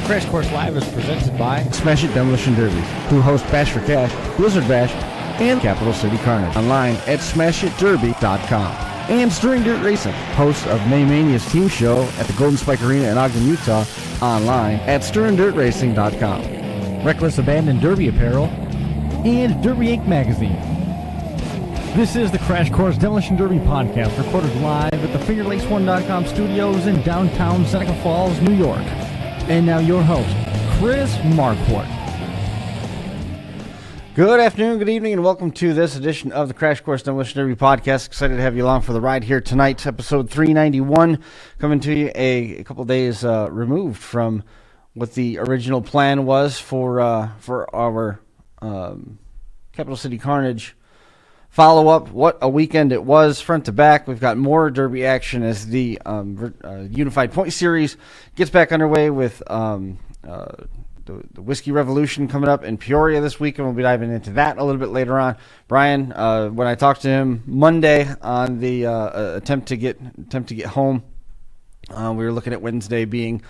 Crash Course Live is presented by Smash It Demolition Derby, who host Bash for Cash, Blizzard Bash, and Capital City Carnage. Online at smashitderby.com. And Stirring Dirt Racing, hosts of Maymania's team show at the Golden Spike Arena in Ogden, Utah. Online at stirringdirtracing.com. Reckless Abandon Derby Apparel and Derby Inc. Magazine. This is the Crash Course Demolition Derby podcast, recorded live at the FingerLakes1.com studios in downtown Seneca Falls, New York. And now your host, Chris Marquardt. Good afternoon, good evening, and welcome to this edition of the Crash Course Demolition Derby podcast. Excited to have you along for the ride here tonight. Episode 391, coming to you a couple days removed from what the original plan was for our Capital City Carnage follow-up. What a weekend it was, front to back. We've got more Derby action as the Unified Point Series gets back underway with the Whiskey Revolution coming up in Peoria this week, and we'll be diving into that a little bit later on. Brian, when I talked to him Monday on the attempt to get home, we were looking at Wednesday being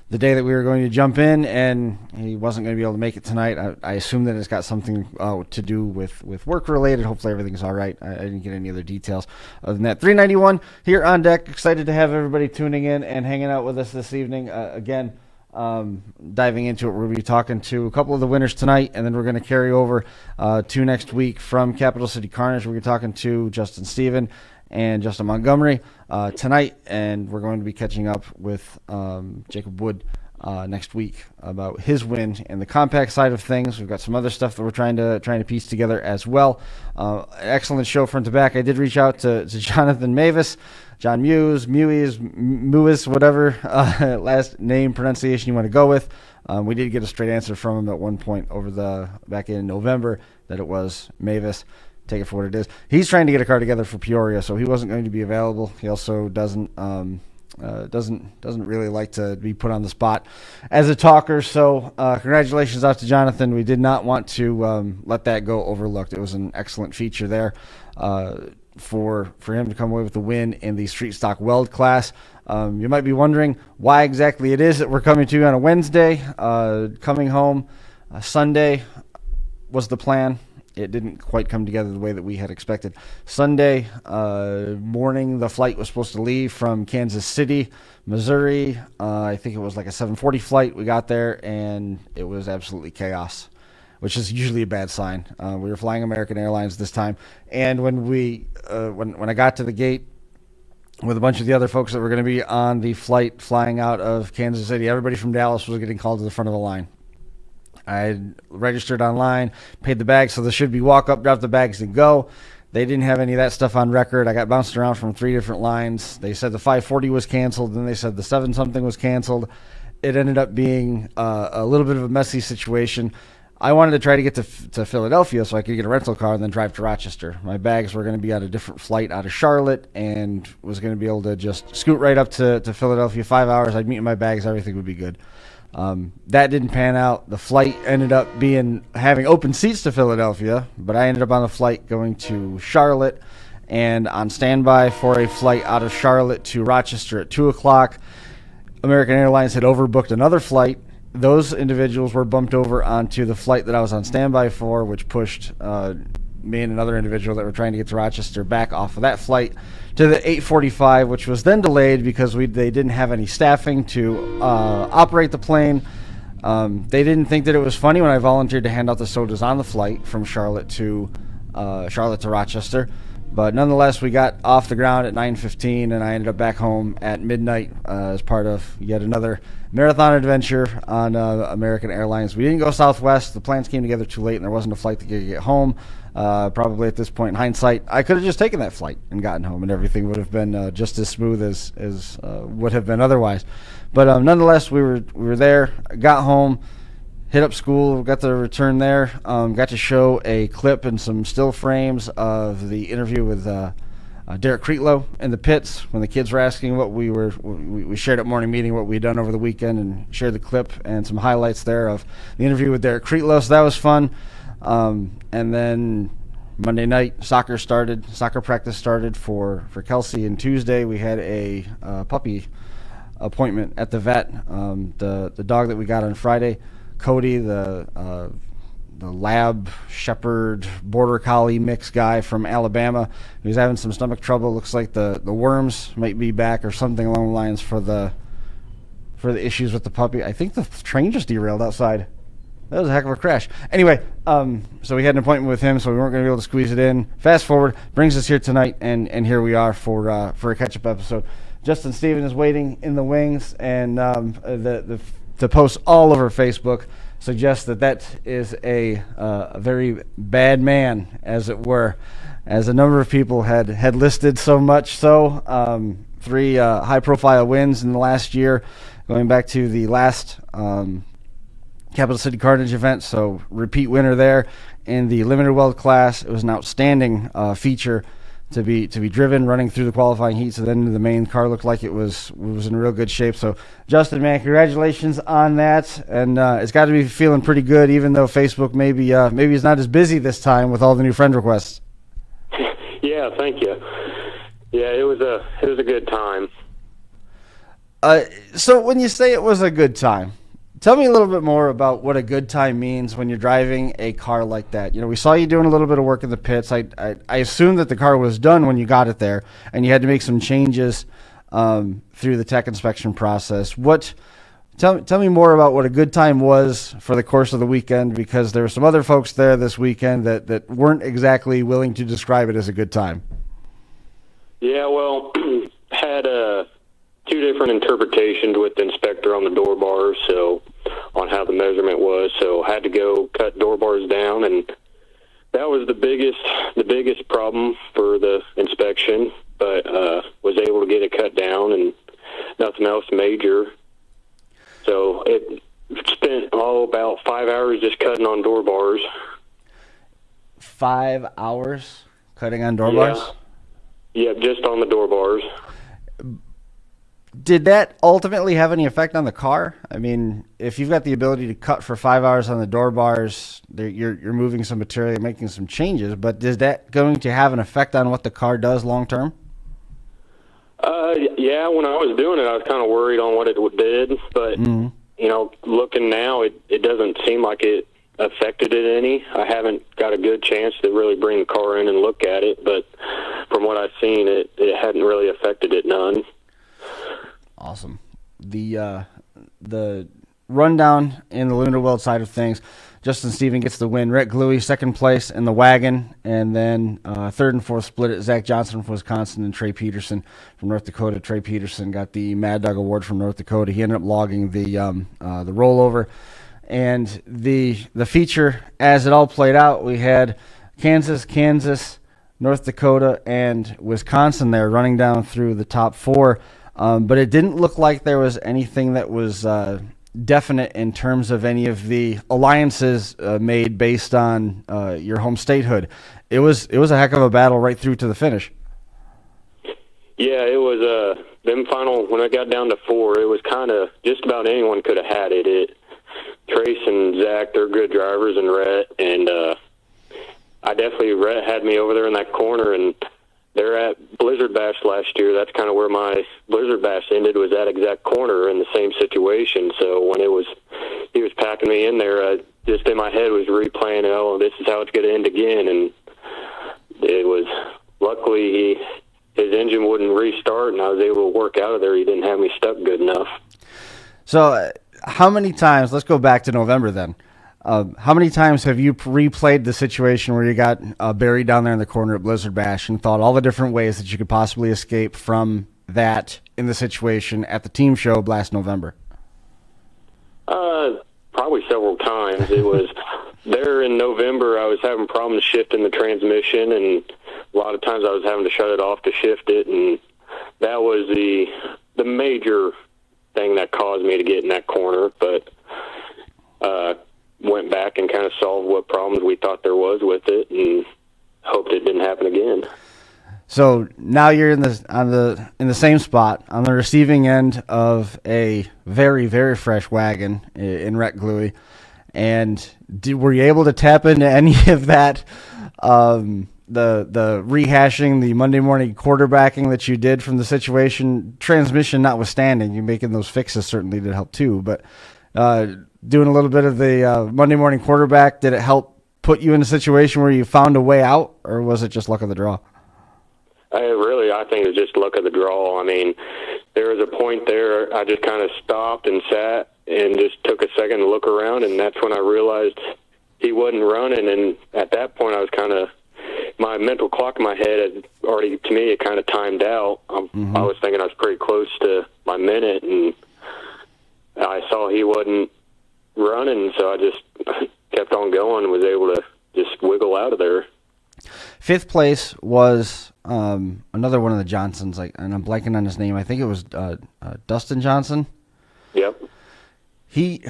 the day that we were going to jump in, and he wasn't going to be able to make it tonight. I assume that it's got something to do with work related. Hopefully everything's all right. I didn't get any other details other than that. 391 here on deck. Excited to have everybody tuning in and hanging out with us this evening. Again, diving into it, we're going to be talking to a couple of the winners tonight, and then we're going to carry over to next week from Capital City Carnage. We're going to be talking to Justin Stephen and Justin Montgomery tonight, and we're going to be catching up with Jacob Wood next week about his win and the compact side of things. We've got some other stuff that we're trying to piece together as well. Excellent show front to back. I did reach out to Jonathan Mavis, John Mewis, whatever last name pronunciation you want to go with. We did get a straight answer from him at one point back in November that it was Mavis. Take it for what it is. He's trying to get a car together for Peoria, so he wasn't going to be available. He also doesn't really like to be put on the spot as a talker. So congratulations out to Jonathan. We did not want to let that go overlooked. It was an excellent feature there for him to come away with the win in the street stock weld class. You might be wondering why exactly it is that we're coming to you on a Wednesday. Coming home Sunday was the plan. It didn't quite come together the way that we had expected. Sunday morning, the flight was supposed to leave from Kansas City, Missouri. I think it was like a 7:40 flight. We got there, and it was absolutely chaos, which is usually a bad sign. We were flying American Airlines this time, and when I got to the gate with a bunch of the other folks that were going to be on the flight flying out of Kansas City, everybody from Dallas was getting called to the front of the line. I registered online, paid the bags, so there should be walk up, drop the bags, and go. They didn't have any of that stuff on record. I got bounced around from 3 different lines. They said the 540 was canceled, then they said the 7-something was canceled. It ended up being a little bit of a messy situation. I wanted to try to get to Philadelphia so I could get a rental car and then drive to Rochester. My bags were going to be on a different flight out of Charlotte and was going to be able to just scoot right up to Philadelphia. 5 hours, I'd meet in my bags, everything would be good. That didn't pan out. The flight ended up having open seats to Philadelphia, but I ended up on a flight going to Charlotte and on standby for a flight out of Charlotte to Rochester at 2 o'clock. American Airlines had overbooked another flight. Those individuals were bumped over onto the flight that I was on standby for, which pushed me and another individual that were trying to get to Rochester back off of that flight to the 8:45, which was then delayed because they didn't have any staffing to operate the plane. They didn't think that it was funny when I volunteered to hand out the sodas on the flight from Charlotte to Rochester. But nonetheless, we got off the ground at 9:15, and I ended up back home at midnight as part of yet another marathon adventure on American Airlines. We didn't go Southwest. The plans came together too late, and there wasn't a flight to get home. Probably at this point in hindsight, I could have just taken that flight and gotten home, and everything would have been just as smooth as would have been otherwise. But nonetheless, we were there, got home, hit up school, got to return there, got to show a clip and some still frames of the interview with Derek Creetlow in the pits when the kids were asking what we shared at morning meeting what we'd done over the weekend, and shared the clip and some highlights there of the interview with Derek Creetlow. So that was fun. And then Monday night, soccer practice started for Kelsey, and Tuesday we had a puppy appointment at the vet. The dog that we got on Friday, Cody, the lab shepherd border collie mix guy from Alabama, he's having some stomach trouble. Looks like the worms might be back or something along the lines for the issues with the puppy. I think the train just derailed outside. That was a heck of a crash. Anyway, so we had an appointment with him, so we weren't going to be able to squeeze it in. Fast forward, brings us here tonight, and here we are for a catch-up episode. Justin Stephen is waiting in the wings, and the post all over Facebook suggests that is a very bad man, as it were, as a number of people had listed so much so. 3 high-profile wins in the last year, going back to the last Capital City Carnage event, so repeat winner there. In the limited weld class, it was an outstanding feature to be driven, running through the qualifying heats, and then into the main. Car looked like it was in real good shape. So, Justin, man, congratulations on that, and it's got to be feeling pretty good, even though Facebook maybe is not as busy this time with all the new friend requests. Yeah, thank you. Yeah, it was a good time. So when you say it was a good time, tell me a little bit more about what a good time means when you're driving a car like that. You know, we saw you doing a little bit of work in the pits. I assumed that the car was done when you got it there, and you had to make some changes through the tech inspection process. Tell me more about what a good time was for the course of the weekend, because there were some other folks there this weekend that weren't exactly willing to describe it as a good time. Yeah, well, had 2 different interpretations with the inspector on the door bars, so on how the measurement was. So had to go cut door bars down, and that was the biggest problem for the inspection. But was able to get it cut down, and nothing else major. So it spent about 5 hours just cutting on door bars. 5 hours cutting on door bars? Yeah, just on the door bars. Did that ultimately have any effect on the car? I mean, if you've got the ability to cut for 5 hours on the door bars, you're moving some material, you're making some changes, but is that going to have an effect on what the car does long term? Yeah, when I was doing it, I was kind of worried on what it did, but, you know, looking now, it doesn't seem like it affected it any. I haven't got a good chance to really bring the car in and look at it, but from what I've seen, it hadn't really affected it none. Awesome. The rundown in the limited weld side of things, Justin Stephen gets the win. Rhett Gluey, second place in the wagon, and then third and fourth split at Zach Johnson from Wisconsin and Trey Peterson from North Dakota. Trey Peterson got the Mad Dog Award from North Dakota. He ended up logging the rollover. And the feature, as it all played out, we had Kansas, North Dakota, and Wisconsin there running down through the top 4. But it didn't look like there was anything that was definite in terms of any of the alliances made based on your home statehood. It was a heck of a battle right through to the finish. Yeah, it was them final, when I got down to 4, it was kind of just about anyone could have had it. Trace and Zach, they're good drivers, and Rhett, and Rhett had me over there in that corner, and they're at Blizzard Bash last year. That's kind of where my Blizzard Bash ended, was that exact corner in the same situation. So when he was packing me in there, just in my head was replaying, this is how it's going to end again. And it was, luckily his engine wouldn't restart, and I was able to work out of there. He didn't have me stuck good enough. So how many times, let's go back to November then. How many times have you replayed the situation where you got buried down there in the corner at Blizzard Bash and thought all the different ways that you could possibly escape from that in the situation at the team show last November? Probably several times. It was there in November, I was having problems shifting the transmission, and a lot of times I was having to shut it off to shift it, and that was the major thing that caused me to get in that corner. But went back and kind of solved what problems we thought there was with it, and hoped it didn't happen again. So now you're in the same spot on the receiving end of a very, very fresh wagon in Rhett Gluey. And were you able to tap into any of that the rehashing, the Monday morning quarterbacking that you did from the situation, transmission notwithstanding, you making those fixes certainly did help too. But doing a little bit of the Monday morning quarterback, did it help put you in a situation where you found a way out, or was it just luck of the draw? I think it was just luck of the draw. I mean, there was a point there I just kind of stopped and sat and just took a second to look around, and that's when I realized he wasn't running. And at that point, I was kind of, my mental clock in my head had already, to me, it kind of timed out. I was thinking I was pretty close to my minute, and I saw he wasn't running, so I just kept on going and was able to just wiggle out of there. Fifth place was another one of the Johnsons, and I'm blanking on his name. I think it was Dustin Johnson. Yep.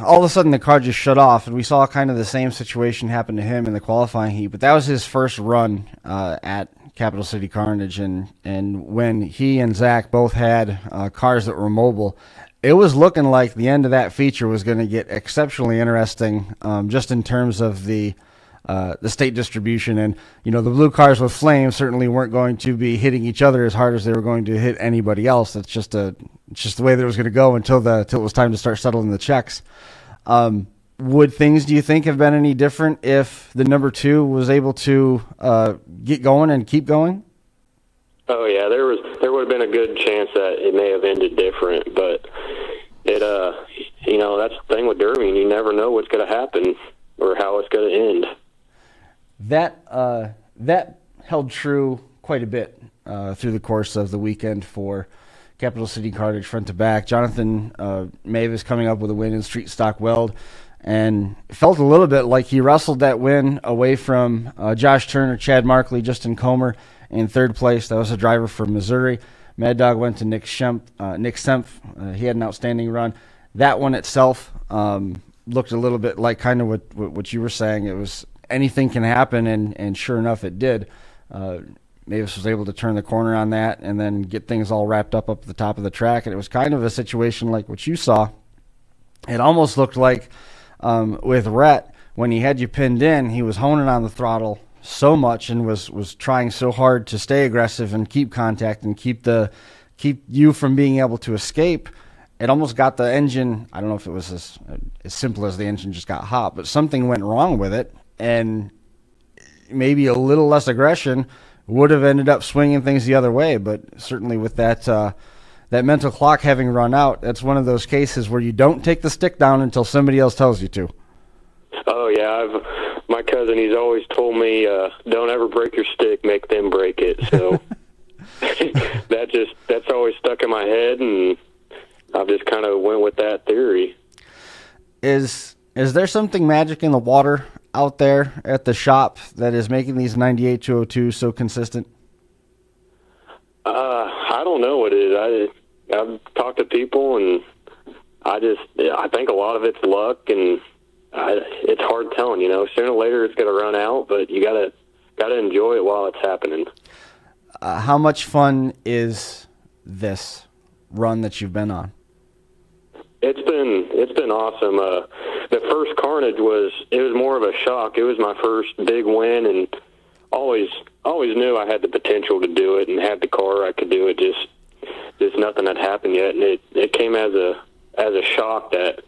All of a sudden the car just shut off, and we saw kind of the same situation happen to him in the qualifying heat. But that was his first run at Capital City Carnage, and when he and Zach both had cars that were mobile, it was looking like the end of that feature was going to get exceptionally interesting, just in terms of the state distribution. And the blue cars with flames certainly weren't going to be hitting each other as hard as they were going to hit anybody else. That's just the way that it was going to go until it was time to start settling the checks. Would things, do you think, have been any different if the number 2 was able to get going and keep going? Oh yeah, there would have been a good chance that it may have ended different, but it that's the thing with Derby, you never know what's going to happen or how it's going to end. That held true quite a bit through the course of the weekend for Capital City Carnage front to back. Jonathan Mavis coming up with a win in Street Stock Weld, and it felt a little bit like he wrestled that win away from Josh Turner, Chad Markley, Justin Comer in third place. That was a driver from Missouri. Mad Dog went to Nick Sempf. He had an outstanding run. That one itself looked a little bit like kind of what you were saying. It was anything can happen, and sure enough, it did. Mavis was able to turn the corner on that and then get things all wrapped up at the top of the track, and it was kind of a situation like what you saw. It almost looked like with Rhett, when he had you pinned in, he was honing on the throttle so much and was trying so hard to stay aggressive and keep contact and keep you from being able to escape. It almost got the engine, I don't know if it was as simple as the engine just got hot, but something went wrong with it, and maybe a little less aggression would have ended up swinging things the other way. But certainly with that mental clock having run out, that's one of those cases where you don't take the stick down until somebody else tells you to. Oh yeah, my cousin, he's always told me, don't ever break your stick, make them break it. So that's always stuck in my head, and I've just kind of went with that theory. Is there something magic in the water out there at the shop that is making these 98-202 so consistent? I don't know what it is. I've talked to people, and I think a lot of it's luck, and it's hard telling. Sooner or later it's going to run out, but you gotta enjoy it while it's happening. How much fun is this run that you've been on? It's been awesome. The first Carnage was more of a shock. It was my first big win, and always knew I had the potential to do it and had the car. I could do it. Just nothing had happened yet, and it came as a shock that,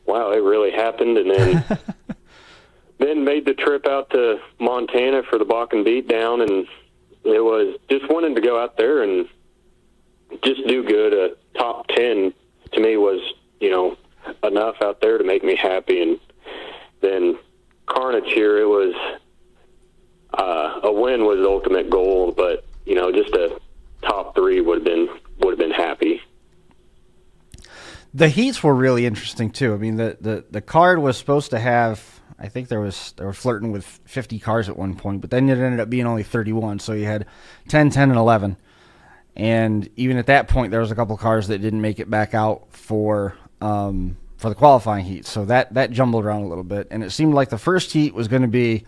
wow, it really happened. And then then made the trip out to Montana for the Bakken beatdown, and it was just wanting to go out there and just do good. A top 10 to me was enough out there to make me happy. And then Carnage here, it was a win was the ultimate goal, but just a top 3 would have been happy. The heats were really interesting too. I mean, the card was supposed to have, I think they were flirting with 50 cars at one point, but then it ended up being only 31. So you had 10, 10, and 11. And even at that point, there was a couple cars that didn't make it back out for the qualifying heat. So that jumbled around a little bit. And it seemed like the first heat was going to be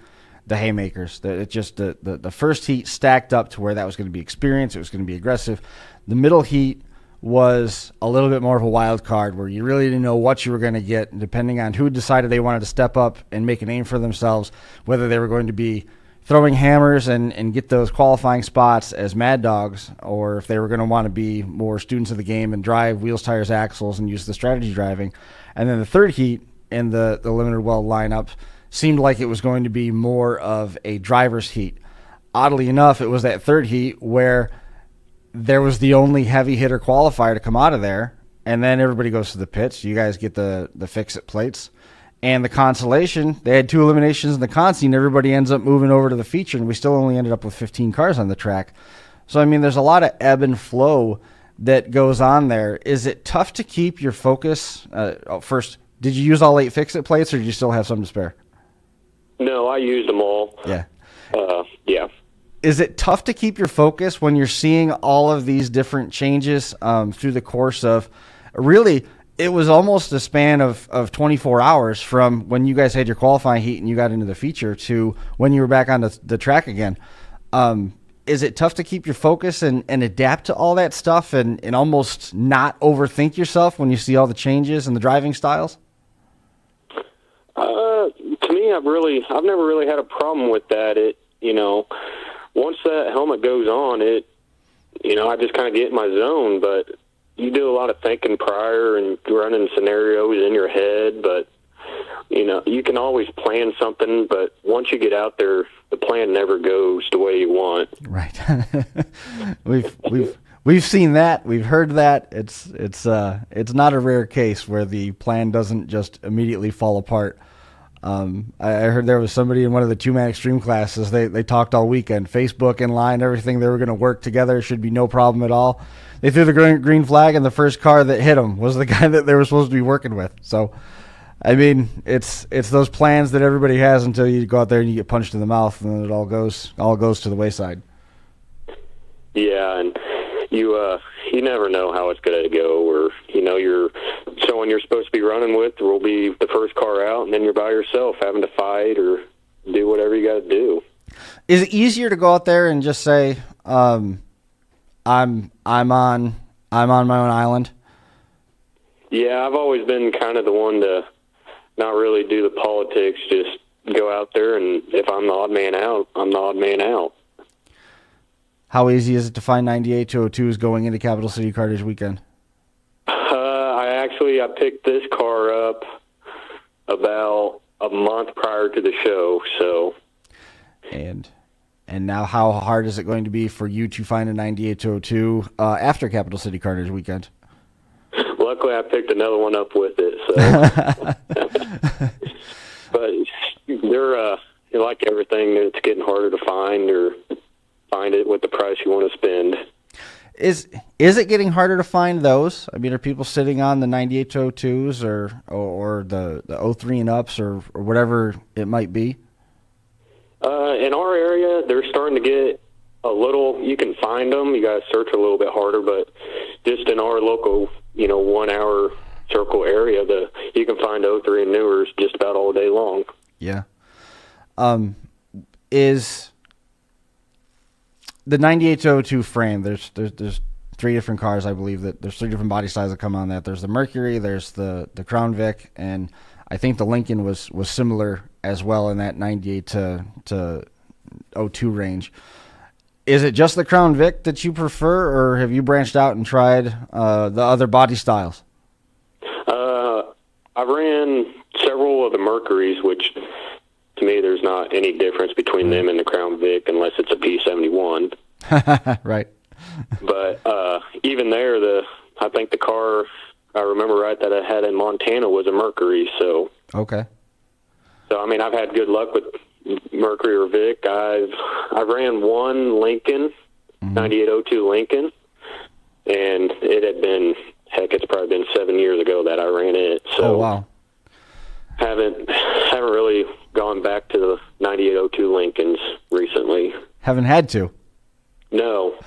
the haymakers. The first heat stacked up to where that was going to be experience. It was going to be aggressive. The middle heat was a little bit more of a wild card where you really didn't know what you were going to get, depending on who decided they wanted to step up and make a name for themselves, whether they were going to be throwing hammers and get those qualifying spots as mad dogs, or if they were going to want to be more students of the game and drive wheels, tires, axles, and use the strategy driving. And then the third heat in the limited well lineup seemed like it was going to be more of a driver's heat. Oddly enough, it was that third heat where there was the only heavy hitter qualifier to come out of there, and then everybody goes to the pits. You guys get the fix-it plates. And the consolation, they had 2 eliminations in the con scene. Everybody ends up moving over to the feature, and we still only ended up with 15 cars on the track. So, I mean, there's a lot of ebb and flow that goes on there. Is it tough to keep your focus? First, did you use all 8 fix-it plates, or did you still have some to spare? No, I used them all. Yeah. Yeah. Is it tough to keep your focus when you're seeing all of these different changes through the course of really – it was almost a span of 24 hours from when you guys had your qualifying heat and you got into the feature to when you were back on the track again. Is it tough to keep your focus and adapt to all that stuff and almost not overthink yourself when you see all the changes and the driving styles? To me, I've never really had a problem with that. Once that helmet goes on, I just kind of get in my zone, but you do a lot of thinking prior and running scenarios in your head, but you can always plan something, but once you get out there, the plan never goes the way you want. Right. We've seen that. We've heard that. It's not a rare case where the plan doesn't just immediately fall apart. I heard there was somebody in one of the 2-man extreme classes. They talked all weekend, Facebook in line, everything. They were going to work together. Should be no problem at all. They threw the green flag, and the first car that hit them was the guy that they were supposed to be working with. So, I mean, it's those plans that everybody has until you go out there and you get punched in the mouth, and then it all goes to the wayside. Yeah, and you never know how it's going to go, or someone you're supposed to be running with will be the first car out, and then you're by yourself having to fight or do whatever you got to do. Is it easier to go out there and just say, I'm on my own island? Yeah, I've always been kind of the one to not really do the politics, just go out there, and if I'm the odd man out, I'm the odd man out. How easy is it to find 98-202s going into Capital City Carnage weekend? I picked this car up about a month prior to the show, so. And now how hard is it going to be for you to find a 98-202 after Capital City Carnage weekend? Luckily, I picked another one up with it, so. But they're like everything, it's getting harder to find or find it with the price you want to spend. Is it getting harder to find those? I mean, are people sitting on the 98-202s or the 03 and ups or whatever it might be? In our area, they're starting to get a little. You can find them. You got to search a little bit harder, but just in our local, 1 hour circle area, you can find 03 and newers just about all day long. Yeah. Is the 98-202 frame? There's 3 different cars, I believe. That there's 3 different body styles that come on that. There's the Mercury, there's the Crown Vic, and I think the Lincoln was similar as well in that 98 to 02 range. Is it just the Crown Vic that you prefer, or have you branched out and tried the other body styles? I ran several of the Mercuries, which to me there's not any difference between them and the Crown Vic unless it's a P71. Right. But even there, I think the car, I remember right, that I had in Montana was a Mercury. So okay. So I mean, I've had good luck with Mercury or Vic. I've ran one Lincoln, 9802 Lincoln, and it had been, it's probably been 7 years ago that I ran it. So oh wow. Haven't really gone back to the 9802 Lincolns recently. Haven't had to. No.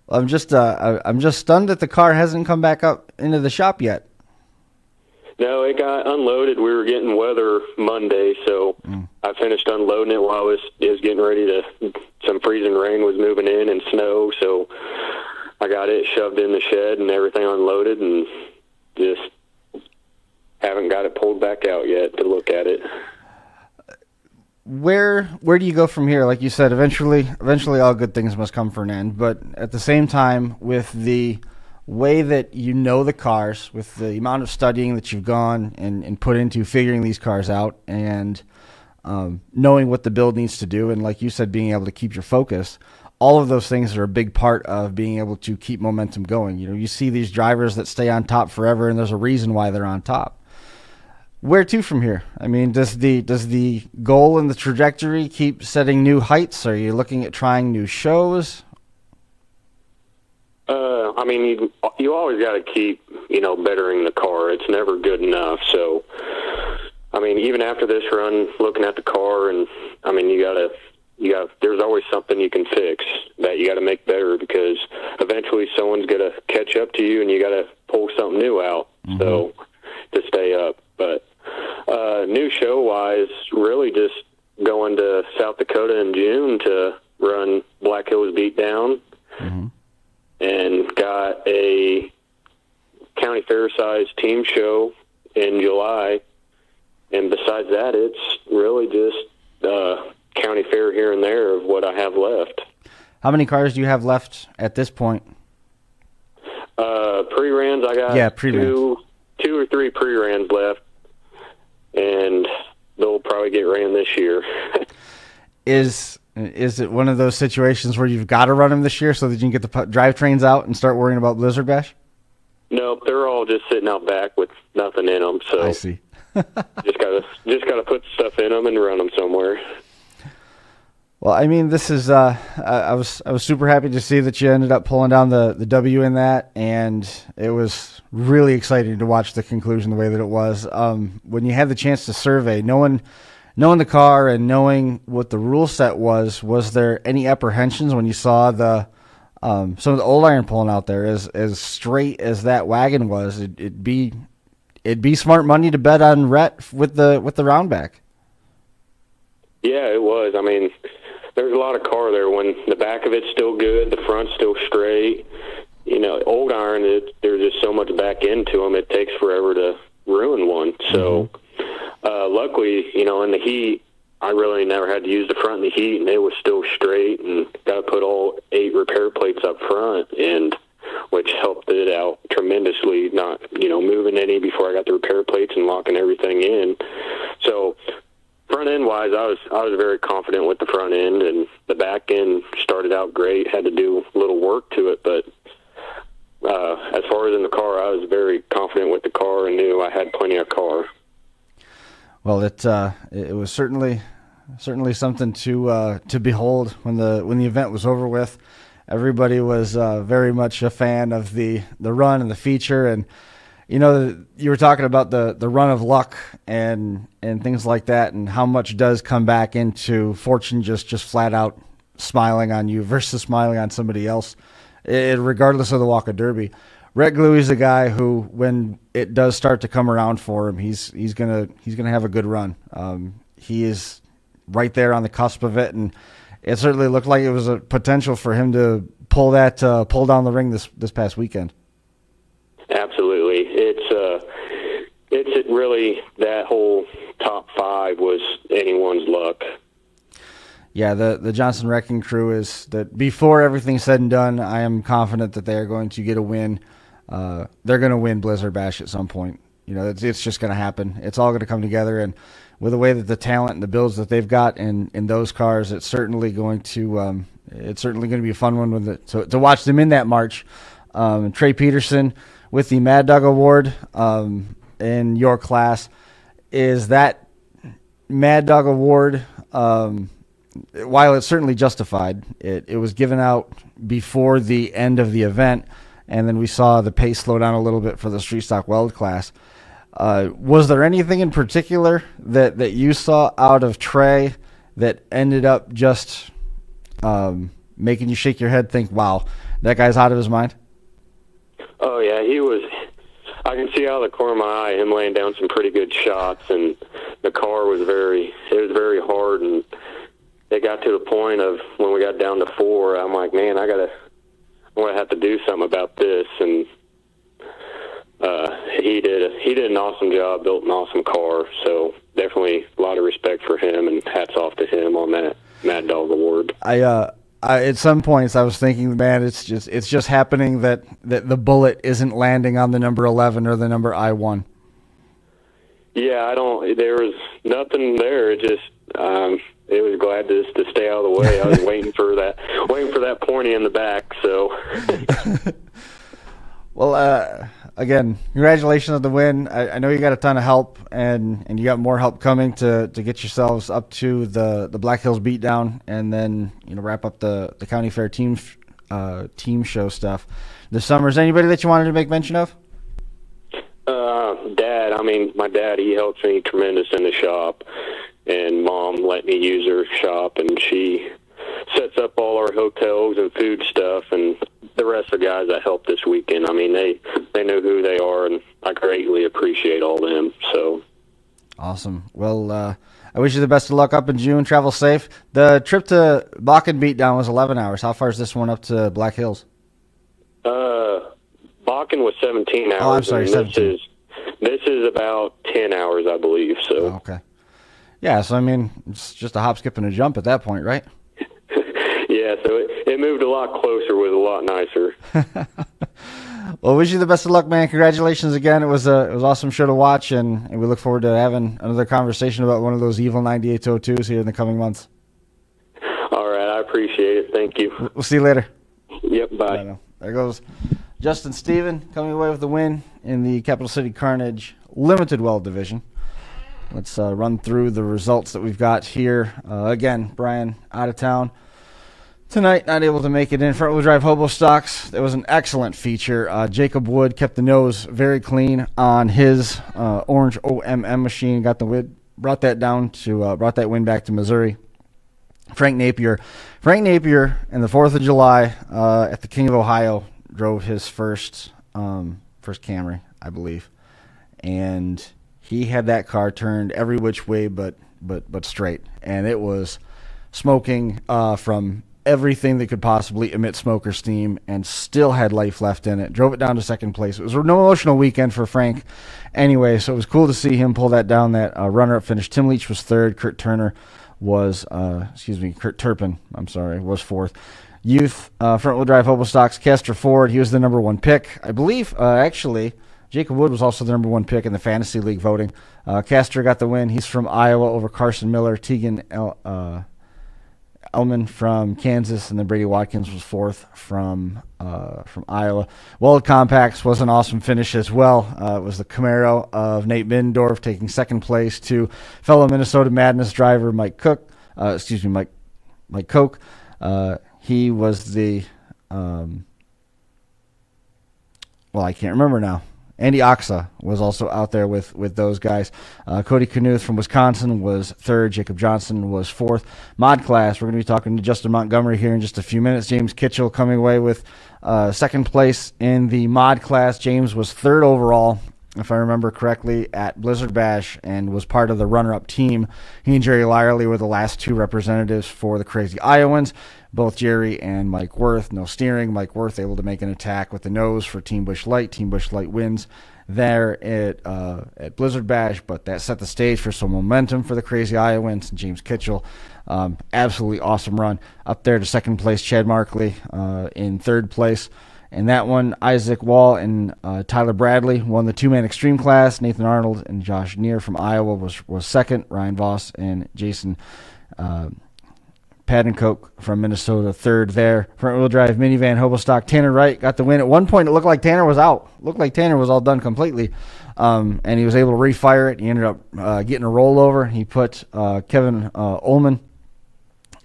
I'm just stunned that the car hasn't come back up into the shop yet. No, it got unloaded. We were getting weather Monday, so I finished unloading it while it was getting ready to. Some freezing rain was moving in and snow, so I got it shoved in the shed and everything unloaded, and just haven't got it pulled back out yet to look at it. where do you go from here? Like you said, eventually all good things must come for an end. But at the same time, with the way that you know the cars, with the amount of studying that you've gone and put into figuring these cars out, and knowing what the build needs to do, and like you said, being able to keep your focus, all of those things are a big part of being able to keep momentum going. You know, you see these drivers that stay on top forever, and there's a reason why they're on top. Where to from here? I mean, does the goal and the trajectory keep setting new heights? Are you looking at trying new shows? I mean, you always got to keep, bettering the car. It's never good enough. So, I mean, even after this run, looking at the car, and I mean, there's always something you can fix that you got to make better, because eventually someone's going to catch up to you, and you got to pull something new out. Mm-hmm. So to stay up. But new show-wise, really just going to South Dakota in June to run Black Hills Beatdown. Mm-hmm. And got a county fair-sized team show in July. And besides that, it's really just county fair here and there of what I have left. How many cars do you have left at this point? Pre-rans, I got two or three pre-rans left, and they'll probably get ran this year. Is it one of those situations where you've got to run them this year so that you can get the drivetrains out and start worrying about Blizzard Bash? Nope, they're all just sitting out back with nothing in them. So I see. just gotta put stuff in them and run them somewhere. Well, I mean, this is I was super happy to see that you ended up pulling down the W in that, and it was really exciting to watch the conclusion the way that it was. When you had the chance to survey, knowing the car and knowing what the rule set was there any apprehensions when you saw the some of the old iron pulling out there? As straight as that wagon was, it'd be smart money to bet on Rhett with the round back. Yeah, it was. I mean, there's a lot of car there when the back of it's still good, the front's still straight. Old iron, there's just so much back into them, it takes forever to ruin one. So, luckily, in the heat, I really never had to use the front in the heat, and it was still straight, and got to put all 8 repair plates up front, and which helped it out tremendously, not, moving any before I got the repair plates and locking everything in. So, front end wise, I was very confident with the front end, and the back end started out great. Had to do a little work to it, but as far as in the car, I was very confident with the car and knew I had plenty of car. Well, it was certainly something to behold when the event was over with. Everybody was very much a fan of the run and the feature, and you were talking about the run of luck and things like that, and how much does come back into fortune just flat out smiling on you versus smiling on somebody else, regardless of the Walk of Derby. Rhett Gluey's a guy who, when it does start to come around for him, he's gonna have a good run. He is right there on the cusp of it, and it certainly looked like it was a potential for him to pull down the ring this past weekend. Absolutely, it's really that whole top 5 was anyone's luck. Yeah, the Johnson Wrecking Crew is that before everything's said and done, I am confident that they are going to get a win. They're going to win Blizzard Bash at some point. It's just going to happen. It's all going to come together, and with the way that the talent and the builds that they've got in those cars, it's certainly going to be a fun one to watch them in that March. Trey Peterson with the Mad Dog Award in your class. Is that Mad Dog Award, while it's certainly justified, it was given out before the end of the event, and then we saw the pace slow down a little bit for the Street Stock Weld class. Was there anything in particular that you saw out of Trey that ended up just making you shake your head, think, wow, that guy's out of his mind? Oh, yeah, he was. I can see out of the corner of my eye him laying down some pretty good shots, and the car was very hard, and it got to the point of when we got down to 4, I'm like, man, I'm going to have to do something about this, and he did an awesome job, built an awesome car, so definitely a lot of respect for him, and hats off to him. I at some points I was thinking, man, it's just happening that the bullet isn't landing on the number 11 or the number I-1. Yeah, there was nothing there. It just, it was glad to stay out of the way. I was waiting for that pointy in the back. So, well, again, congratulations on the win. I know you got a ton of help, and you got more help coming to get yourselves up to the Black Hills beatdown, and then wrap up the county fair team show stuff this summer. Is there anybody that you wanted to make mention of? Dad. I mean, my dad, he helps me tremendous in the shop, and Mom let me use her shop, and she sets up all our hotels and food stuff, and the rest of the guys that helped this weekend. I mean, they know who they are, and I greatly appreciate all them. So awesome. Well, I wish you the best of luck up in June. Travel safe. The trip to Bakken beatdown was 11 hours. How far is this one up to Black Hills? Bakken was 17 hours. Oh, I'm sorry, 17. This is about 10 hours, I believe. So. Oh, okay. Yeah, so I mean, it's just a hop, skip, and a jump at that point, right? Yeah, so it moved a lot closer, was a lot nicer. Well, wish you the best of luck, man. Congratulations again. It was an awesome show to watch, and we look forward to having another conversation about one of those evil 9802s here in the coming months. All right, I appreciate it. Thank you. We'll see you later. Yep, bye. There goes Justin Stephen coming away with the win in the Capital City Carnage Limited Well Division. Let's run through the results that we've got here. Again, Brian out of town tonight, not able to make it in. Front wheel drive hobo stocks. It was an excellent feature. Jacob Wood kept the nose very clean on his orange OMM machine. Got the win, brought that win back to Missouri. Frank Napier and the 4th of July at the King of Ohio drove his first Camry, I believe, and he had that car turned every which way but straight, and it was smoking from everything that could possibly emit smoke or steam, and still had life left in it. Drove it down to second place. It was an emotional weekend for Frank anyway, so it was cool to see him pull that down. That runner-up finish. Tim Leach was third. Kurt Turpin, was fourth. Youth front-wheel drive hobo stocks. Castor Ford, he was the number one pick. I believe, actually, Jacob Wood was also the number one pick in the Fantasy League voting. Castor got the win. He's from Iowa over Carson Miller. Tegan Elman from Kansas, and then Brady Watkins was fourth from Iowa. World Compacts was an awesome finish as well. It was the Camaro of Nate Middendorf taking second place to fellow Minnesota Madness driver Mike Koch. He was the I can't remember now. Andy Oxa was also out there with those guys. Cody Knuth from Wisconsin was third. Jacob Johnson was fourth. Mod class, we're going to be talking to Justin Montgomery here in just a few minutes. James Kitchell coming away with second place in the mod class. James was third overall, if I remember correctly, at Blizzard Bash, and was part of the runner-up team. He and Jerry Lyerly were the last two representatives for the Crazy Iowans. Both Jerry and Mike Worth, no steering. Mike Worth able to make an attack with the nose for Team Busch Light. Team Busch Light wins there at Blizzard Bash, but that set the stage for some momentum for the Crazy Iowans. And James Kitchell, absolutely awesome run. Up there to second place, Chad Markley in third place. And that one, Isaac Wall and Tyler Bradley won the two-man extreme class. Nathan Arnold and Josh Neer from Iowa was second. Ryan Voss and Jason Padencoke from Minnesota third there. Front-wheel drive minivan hobo stock. Tanner Wright got the win. At one point, it looked like Tanner was out. Looked like Tanner was all done completely. And he was able to refire it. He ended up getting a rollover. He put Kevin Ullman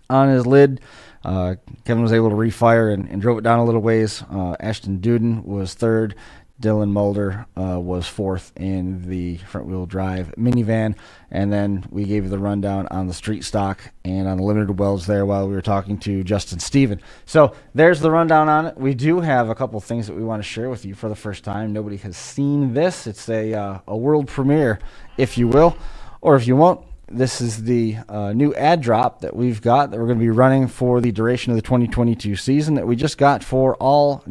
on his lid. Kevin was able to refire and drove it down a little ways. Ashton Duden was third. Dylan Mulder was fourth in the front-wheel drive minivan. And then we gave you the rundown on the street stock and on the limited wells there while we were talking to Justin Stephen. So there's the rundown on it. We do have a couple things that we want to share with you for the first time. Nobody has seen this. It's a world premiere, if you will, or if you won't. This is the new ad drop that we've got that we're going to be running for the duration of the 2022 season that we just got from All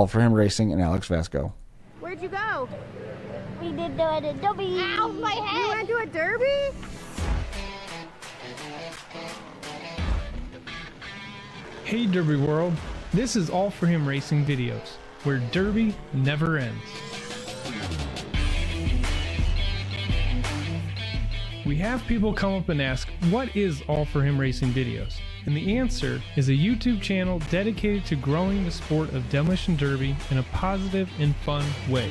For Him Racing and Alex Vasco. Where'd you go? We did do a derby. Ow, my head! You went to a derby? Hey Derby World, this is All For Him Racing Videos, where Derby never ends. We have people come up and ask, what is All For Him Racing Videos? And the answer is a YouTube channel dedicated to growing the sport of demolition derby in a positive and fun way.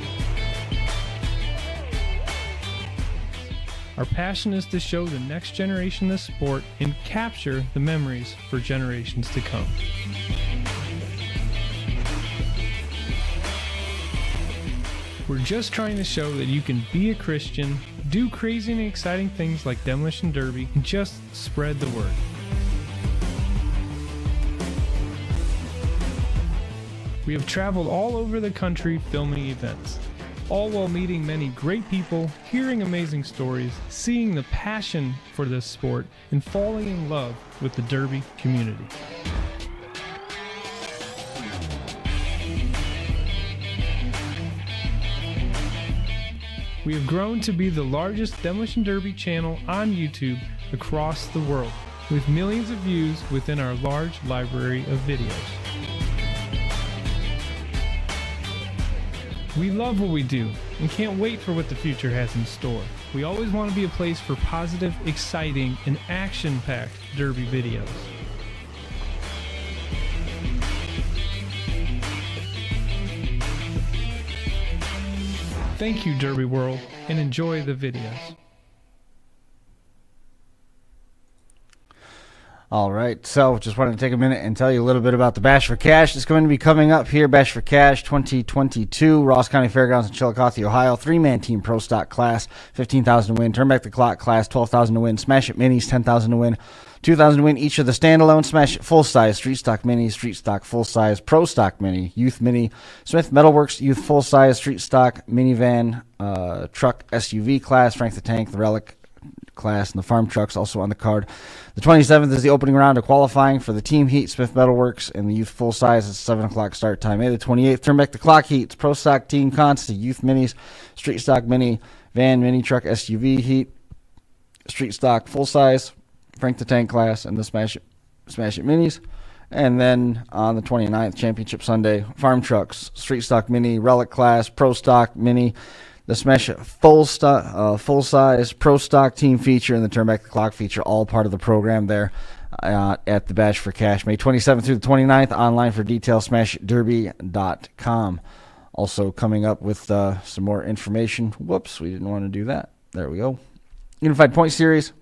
Our passion is to show the next generation this sport and capture the memories for generations to come. We're just trying to show that you can be a Christian, do crazy and exciting things like demolition derby, and just spread the word. We have traveled all over the country filming events, all while meeting many great people, hearing amazing stories, seeing the passion for this sport, and falling in love with the derby community. We have grown to be the largest demolition derby channel on YouTube across the world, with millions of views within our large library of videos. We love what we do and can't wait for what the future has in store. We always want to be a place for positive, exciting, and action-packed derby videos. Thank you, Derby World, and enjoy the videos. All right, so just wanted to take a minute and tell you a little bit about the Bash for Cash. It's going to be coming up here, Bash for Cash 2022, Ross County Fairgrounds in Chillicothe, Ohio. 3-man team pro stock class, $15,000 to win. Turn back the clock class, $12,000 to win. Smash it minis, $10,000 to win. $2,000 to win each of the standalone Smash It full size, street stock mini, street stock full size, pro stock mini, youth mini, Smith Metalworks youth full size, street stock minivan, truck SUV class, Frank the Tank, the Relic class, and the farm trucks also on the card. The 27th is the opening round of qualifying for the team heat, Smith Metalworks, and the youth full size. It's 7 o'clock start time. May the 28th, turn back the clock heats, pro stock team const, youth minis, street stock mini, van, mini truck SUV heat, street stock full size, Frank the Tank class, and the Smash It minis. And then on the 29th, Championship Sunday, farm trucks, street stock mini, Relic class, pro stock mini, the Smash It full size, pro stock team feature, and the Turn Back the Clock feature, all part of the program there at the Bash for Cash. May 27th through the 29th, online for details, smashderby.com. Also coming up with some more information. Whoops, we didn't want to do that. There we go. Unified Point Series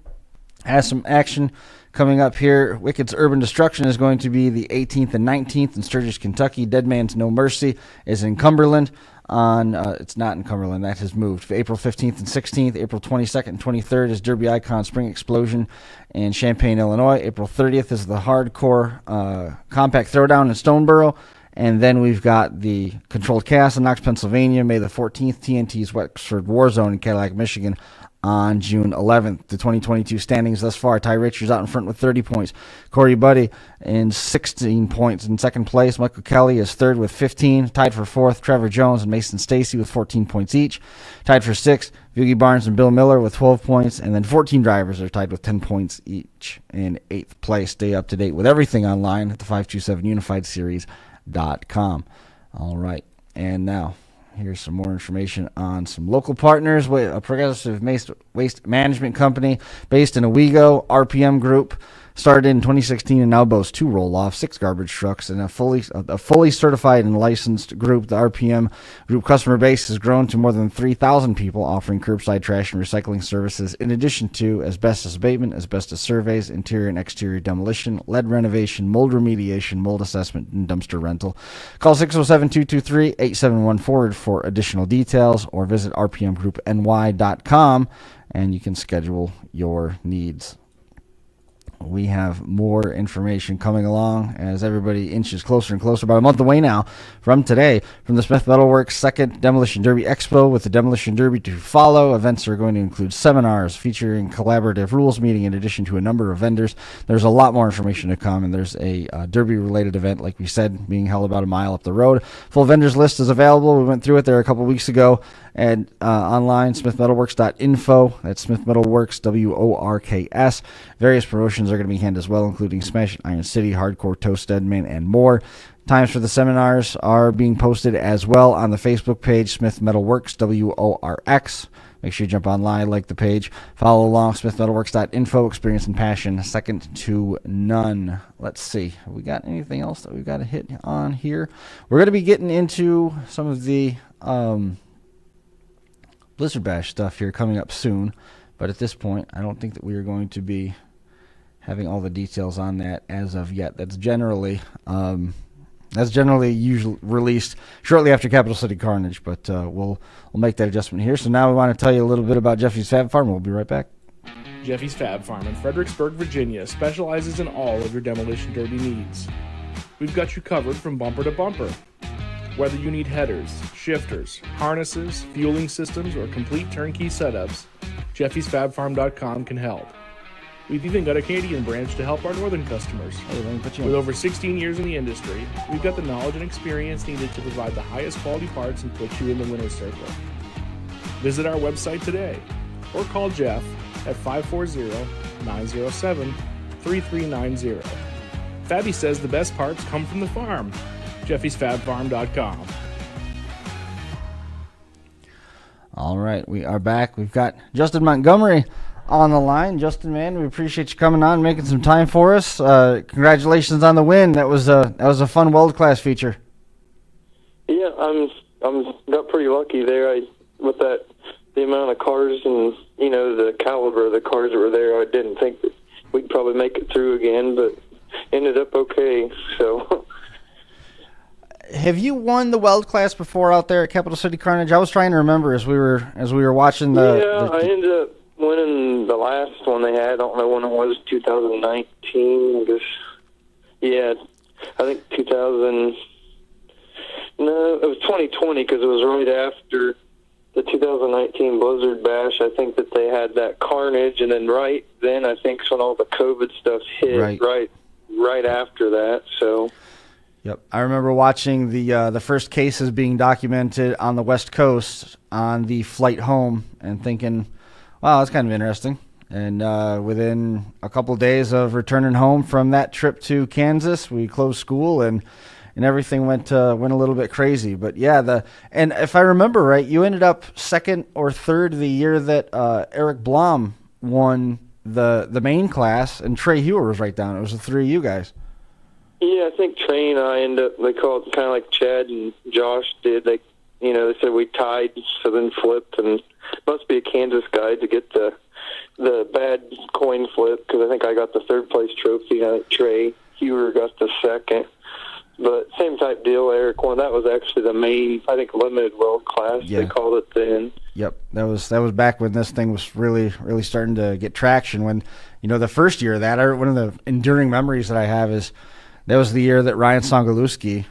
has some action coming up here. Wicked's Urban Destruction is going to be the 18th and 19th in Sturgis, Kentucky. Dead Man's No Mercy is in Cumberland. It's not in Cumberland, that has moved. For April 15th and 16th, April 22nd and 23rd is Derby Icon Spring Explosion in Champaign, Illinois. April 30th is the Hardcore Compact Throwdown in Stoneboro. And then we've got the Controlled Chaos in Knox, Pennsylvania. May the 14th, TNT's Wexford War Zone in Cadillac, Michigan on June 11th. The 2022 standings thus far, Ty Richards out in front with 30 points. Corey Buddy in 16 points in second place. Michael Kelly is third with 15. Tied for fourth, Trevor Jones and Mason Stacy with 14 points each. Tied for sixth, Vugie Barnes and Bill Miller with 12 points. And then 14 drivers are tied with 10 points each in eighth place. Stay up to date with everything online at the 527unifiedseries.com. All right, and now here's some more information on some local partners. A progressive waste management company based in Owego, RPM Group, started in 2016 and now boasts 2 roll-off, 6 garbage trucks, and a fully certified and licensed group. The RPM Group customer base has grown to more than 3,000 people, offering curbside trash and recycling services, in addition to asbestos abatement, asbestos surveys, interior and exterior demolition, lead renovation, mold remediation, mold assessment, and dumpster rental. Call 607-223-8714 for additional details, or visit rpmgroupny.com, and you can schedule your needs. We have more information coming along as everybody inches closer and closer, about a month away now from today, from the Smith Metalworks second Demolition Derby Expo, with the Demolition Derby to follow. Events are going to include seminars featuring collaborative rules meeting in addition to a number of vendors. There's a lot more information to come, and there's a Derby-related event, like we said, being held about a mile up the road. Full vendors list is available. We went through it there a couple weeks ago. And online, smithmetalworks.info. That's Smith Metalworks, WORKS. Various promotions sessions are going to be handled as well, including Smash Iron City, Hardcore, Toast Deadman, and more. Times for the seminars are being posted as well on the Facebook page, Smith Metal Works, WORX. Make sure you jump online, like the page, follow along, smithmetalworks.info, experience and passion, second to none. Let's see, have we got anything else that we've got to hit on here? We're going to be getting into some of the Blizzard Bash stuff here coming up soon, but at this point, I don't think that we are going to be having all the details on that as of yet. That's generally usually released shortly after Capital City Carnage, but we'll make that adjustment here. So now we want to tell you a little bit about Jeffy's Fab Farm. We'll be right back. Jeffy's Fab Farm in Fredericksburg, Virginia specializes in all of your demolition derby needs. We've got you covered from bumper to bumper. Whether you need headers, shifters, harnesses, fueling systems, or complete turnkey setups, Jeffy'sFabFarm.com can help. We've even got a Canadian branch to help our northern customers. With over 16 years in the industry, we've got the knowledge and experience needed to provide the highest quality parts and put you in the winner's circle. Visit our website today or call Jeff at 540-907-3390. Fabby says the best parts come from the farm. Jeffy'sFabFarm.com. All right, we are back. We've got Justin Montgomery on the line. Justin, man, we appreciate you coming on, making some time for us. Congratulations on the win. That was a fun Weld Class feature. Yeah, I'm got pretty lucky there. With the amount of cars and the caliber of the cars that were there, I didn't think that we'd probably make it through again, but ended up okay. So. Have you won the Weld Class before out there at Capital City Carnage? I was trying to remember as we were watching the. Yeah, I ended up winning the last one they had. I don't know when it was, 2019, I guess. Yeah, I think 2000. No, it was 2020 because it was right after the 2019 Blizzard Bash. I think that they had that Carnage, and then right then I think when all the COVID stuff hit, right after that. So. Yep, I remember watching the first cases being documented on the West Coast on the flight home and thinking, wow, that's kind of interesting. And within a couple of days of returning home from that trip to Kansas, we closed school and everything went a little bit crazy. But yeah, and if I remember right, you ended up second or third the year that Eric Blom won the main class, and Trey Hewer was right down. It was the three of you guys. Yeah, I think Trey and I they call it kind of like Chad and Josh did. They said we tied, so then flipped, and must be a Kansas guy to get the bad coin flip, because I think I got the third place trophy, and Trey Hewer got the second. But same type deal, Eric won. That was actually the main, I think, limited Weld Class. Yeah. They called it then. Yep, that was back when this thing was really starting to get traction. When the first year of that, one of the enduring memories that I have is. That was the year that Ryan Songalewski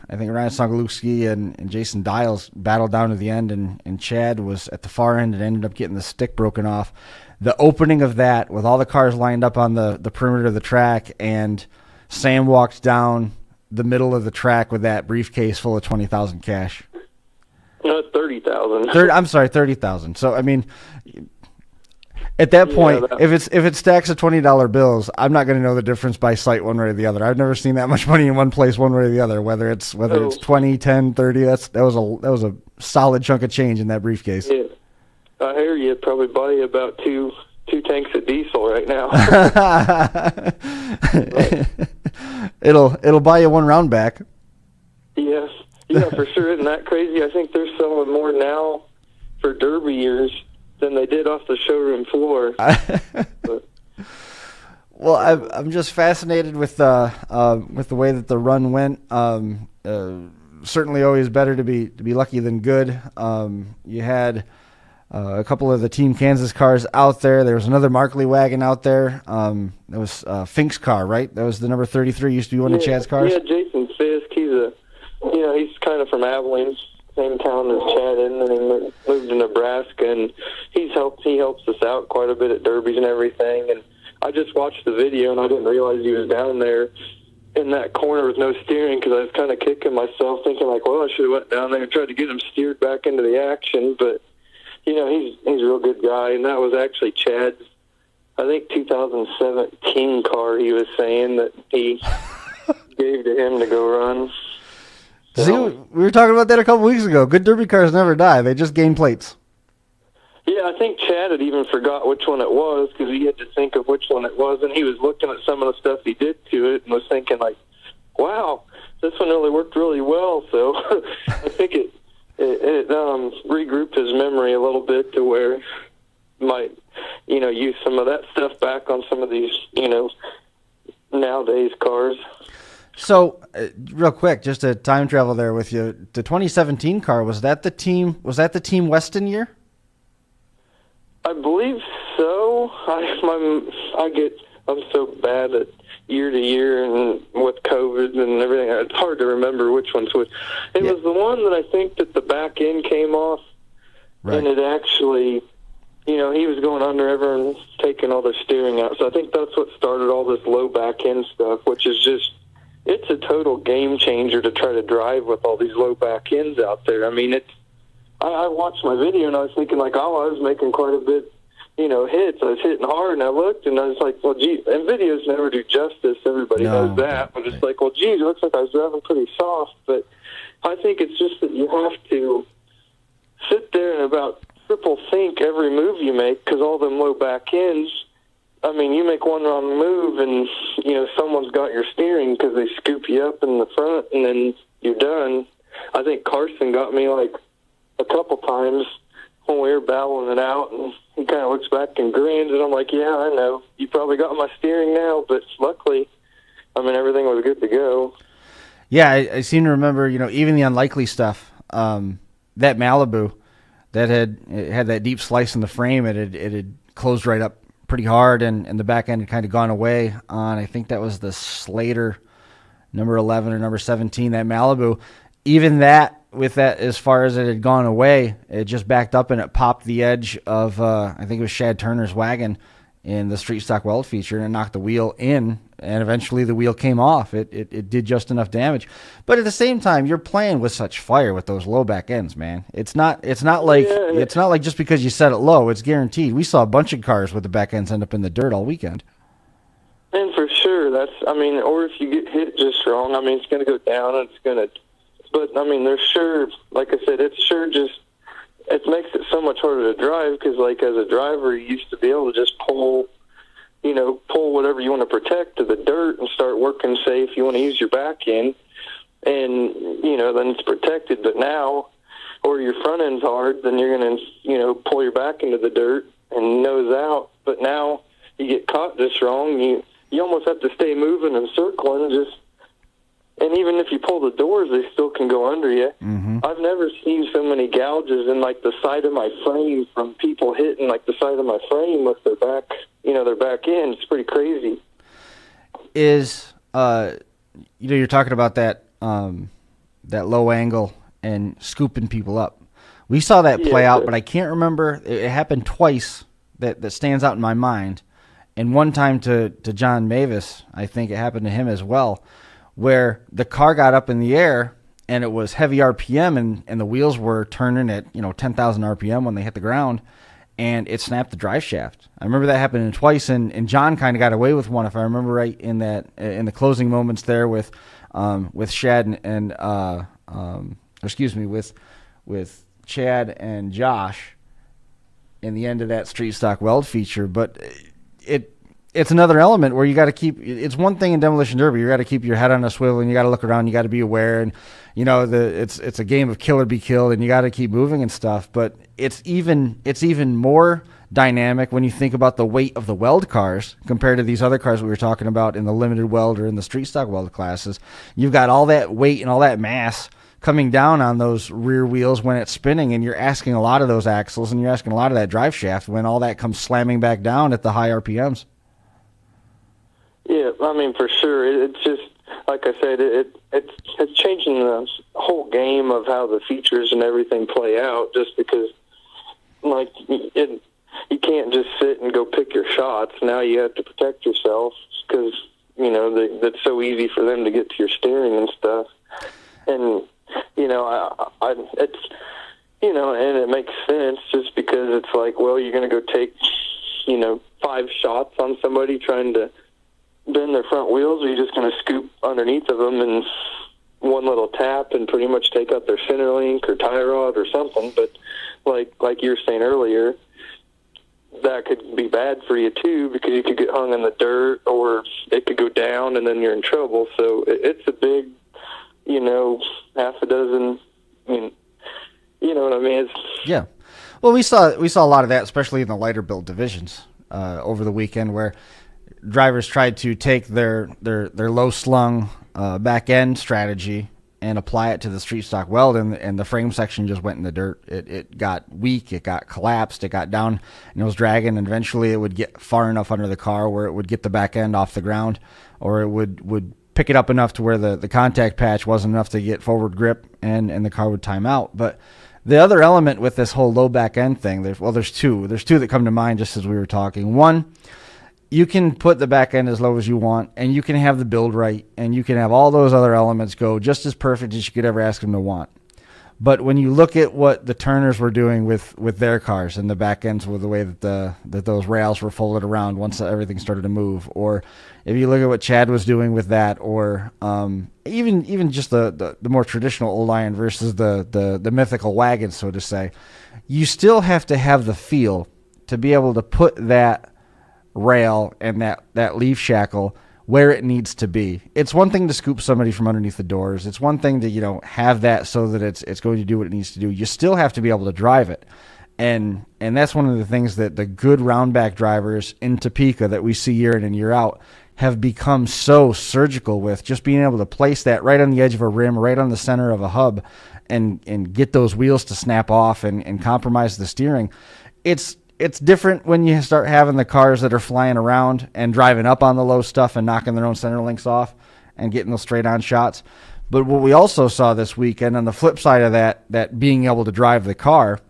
and Jason Dials battled down to the end, and Chad was at the far end and ended up getting the stick broken off. The opening of that, with all the cars lined up on the perimeter of the track, and Sam walked down the middle of the track with that briefcase full of 20,000 cash. No, 30,000. I'm sorry, 30,000. So, I mean, at that point, if it stacks of $20 bills, I'm not going to know the difference by sight one way or the other. I've never seen that much money in one place one way or the other. Whether it's 20, 10, 30, that was a solid chunk of change in that briefcase. Yeah, I hear you probably buy you about two tanks of diesel right now. It'll buy you one round back. Yes, yeah, for sure. Isn't that crazy? I think they're selling more now for Derby years than they did off the showroom floor. Well, I'm just fascinated with the way that the run went. Certainly, always better to be lucky than good. You had a couple of the Team Kansas cars out there. There was another Markley wagon out there. That was Fink's car, right? That was the number 33. Used to be one of Chad's cars. Yeah, Jason Fisk. He's kind of from Abilene. Same town as Chad, and then he moved to Nebraska, and he helps us out quite a bit at derbies and everything. And I just watched the video, and I didn't realize he was down there in that corner with no steering, because I was kind of kicking myself, thinking like, well, I should have went down there and tried to get him steered back into the action. But he's a real good guy, and that was actually Chad's I think 2017 car he was saying that he gave to him to go run. So, See, we were talking about that a couple weeks ago. Good derby cars never die. They just gain plates. yeah, I think Chad had even forgot which one it was because he had to think of which one it was, and he was looking at some of the stuff he did to it and was thinking, like, wow, this one really worked really well. So I think it regrouped his memory a little bit to where might, use some of that stuff back on some of these, nowadays cars. So, real quick, just to time travel there with you. The 2017 car, was that the Team Weston year? I believe so. I'm so bad at year to year and with COVID and everything. It's hard to remember which one's which. It was the one that I think that the back end came off, right. And it actually, he was going under everyone taking all their steering out. So I think that's what started all this low back end stuff, which is just, it's a total game changer to try to drive with all these low back ends out there. I mean, I watched my video and I was thinking like, oh, I was making quite a bit, hits. I was hitting hard and I looked and I was like, well, gee, and videos never do justice. Everybody knows that. But it's like, well, geez, it looks like I was driving pretty soft. But I think it's just that you have to sit there and about triple think every move you make because all them low back ends, I mean, you make one wrong move and, someone's got your steering because they scoop you up in the front and then you're done. I think Carson got me like a couple times when we were battling it out, and he kind of looks back and grins, and I'm like, yeah, I know. You probably got my steering now, but luckily, everything was good to go. Yeah, I seem to remember, even the unlikely stuff, that Malibu that had that deep slice in the frame, it had closed right up pretty hard, and the back end had kind of gone away on, I think that was the Slater number 11 or number 17, that Malibu. Even that, with that, as far as it had gone away, it just backed up and it popped the edge of, I think it was Shad Turner's wagon in the street stock weld feature, and it knocked the wheel in, and eventually the wheel came off. It did just enough damage. But at the same time, you're playing with such fire with those low back ends, man. It's not like just because you set it low, it's guaranteed. We saw a bunch of cars with the back ends end up in the dirt all weekend. And for sure, or if you get hit just wrong, it's going to go down and it's going to, but they're sure, like I said, it's sure just, it makes it so much harder to drive because, like, as a driver, you used to be able to just pull whatever you want to protect to the dirt and start working safe. You want to use your back end, and, then it's protected. But now, or your front end's hard, then you're going to, pull your back into the dirt and nose out. But now you get caught just wrong. You almost have to stay moving and circling and even if you pull the doors, they still can go under you. Mm-hmm. I've never seen so many gouges in, like, the side of my frame from people hitting, like, the side of my frame with their back, their back end. It's pretty crazy. You're talking about that low angle and scooping people up. We saw that play out, but I can't remember. It happened twice that stands out in my mind. And one time to John Mavis, I think it happened to him as well, where the car got up in the air and it was heavy RPM and the wheels were turning at 10,000 RPM when they hit the ground, and it snapped the drive shaft. I remember that happening twice, and John kind of got away with one, if I remember right, in the closing moments there with Shad with Chad and Josh in the end of that street stock weld feature. But it's another element where you got to keep. It's one thing in demolition derby, you got to keep your head on a swivel and you got to look around. You got to be aware, and it's a game of kill or be killed, and you got to keep moving and stuff. But it's even more dynamic when you think about the weight of the weld cars compared to these other cars we were talking about in the limited weld or in the street stock weld classes. You've got all that weight and all that mass coming down on those rear wheels when it's spinning, and you're asking a lot of those axles and you're asking a lot of that drive shaft when all that comes slamming back down at the high RPMs. Yeah, for sure. It's just, like I said, it's changing the whole game of how the features and everything play out, just because, like, you can't just sit and go pick your shots. Now you have to protect yourself because, that's so easy for them to get to your steering and stuff. And, and it makes sense just because it's like, well, you're going to go take, 5 shots on somebody trying to bend their front wheels, or are you just going to scoop underneath of them and one little tap and pretty much take out their center link or tie rod or something? But like you were saying earlier, that could be bad for you too, because you could get hung in the dirt, or it could go down and then you're in trouble. So it's a big, half a dozen. You know what I mean? Yeah. Well, we saw a lot of that, especially in the lighter build divisions over the weekend, where drivers tried to take their low slung back end strategy and apply it to the street stock weld, and the frame section just went in the dirt. It got weak, it got collapsed, it got down, and it was dragging, and eventually it would get far enough under the car where it would get the back end off the ground, or it would pick it up enough to where the contact patch wasn't enough to get forward grip, and the car would time out. But the other element with this whole low back end thing, there's two that come to mind just as we were talking. One, you can put the back end as low as you want, and you can have the build right, and you can have all those other elements go just as perfect as you could ever ask them to want. But when you look at what the Turners were doing with their cars and the back ends, with the way that those rails were folded around once everything started to move, or if you look at what Chad was doing with that, or even just the more traditional old iron versus the mythical wagon, so to say, you still have to have the feel to be able to put that rail and that leaf shackle where it needs to be. It's one thing to scoop somebody from underneath the doors. It's one thing to have that so that it's going to do what it needs to do. You still have to be able to drive it, and that's one of the things that the good roundback drivers in Topeka that we see year in and year out have become so surgical with, just being able to place that right on the edge of a rim, right on the center of a hub, and get those wheels to snap off and compromise the steering. It's different when you start having the cars that are flying around and driving up on the low stuff and knocking their own center links off and getting those straight-on shots. But what we also saw this weekend, on the flip side of that being able to drive the car,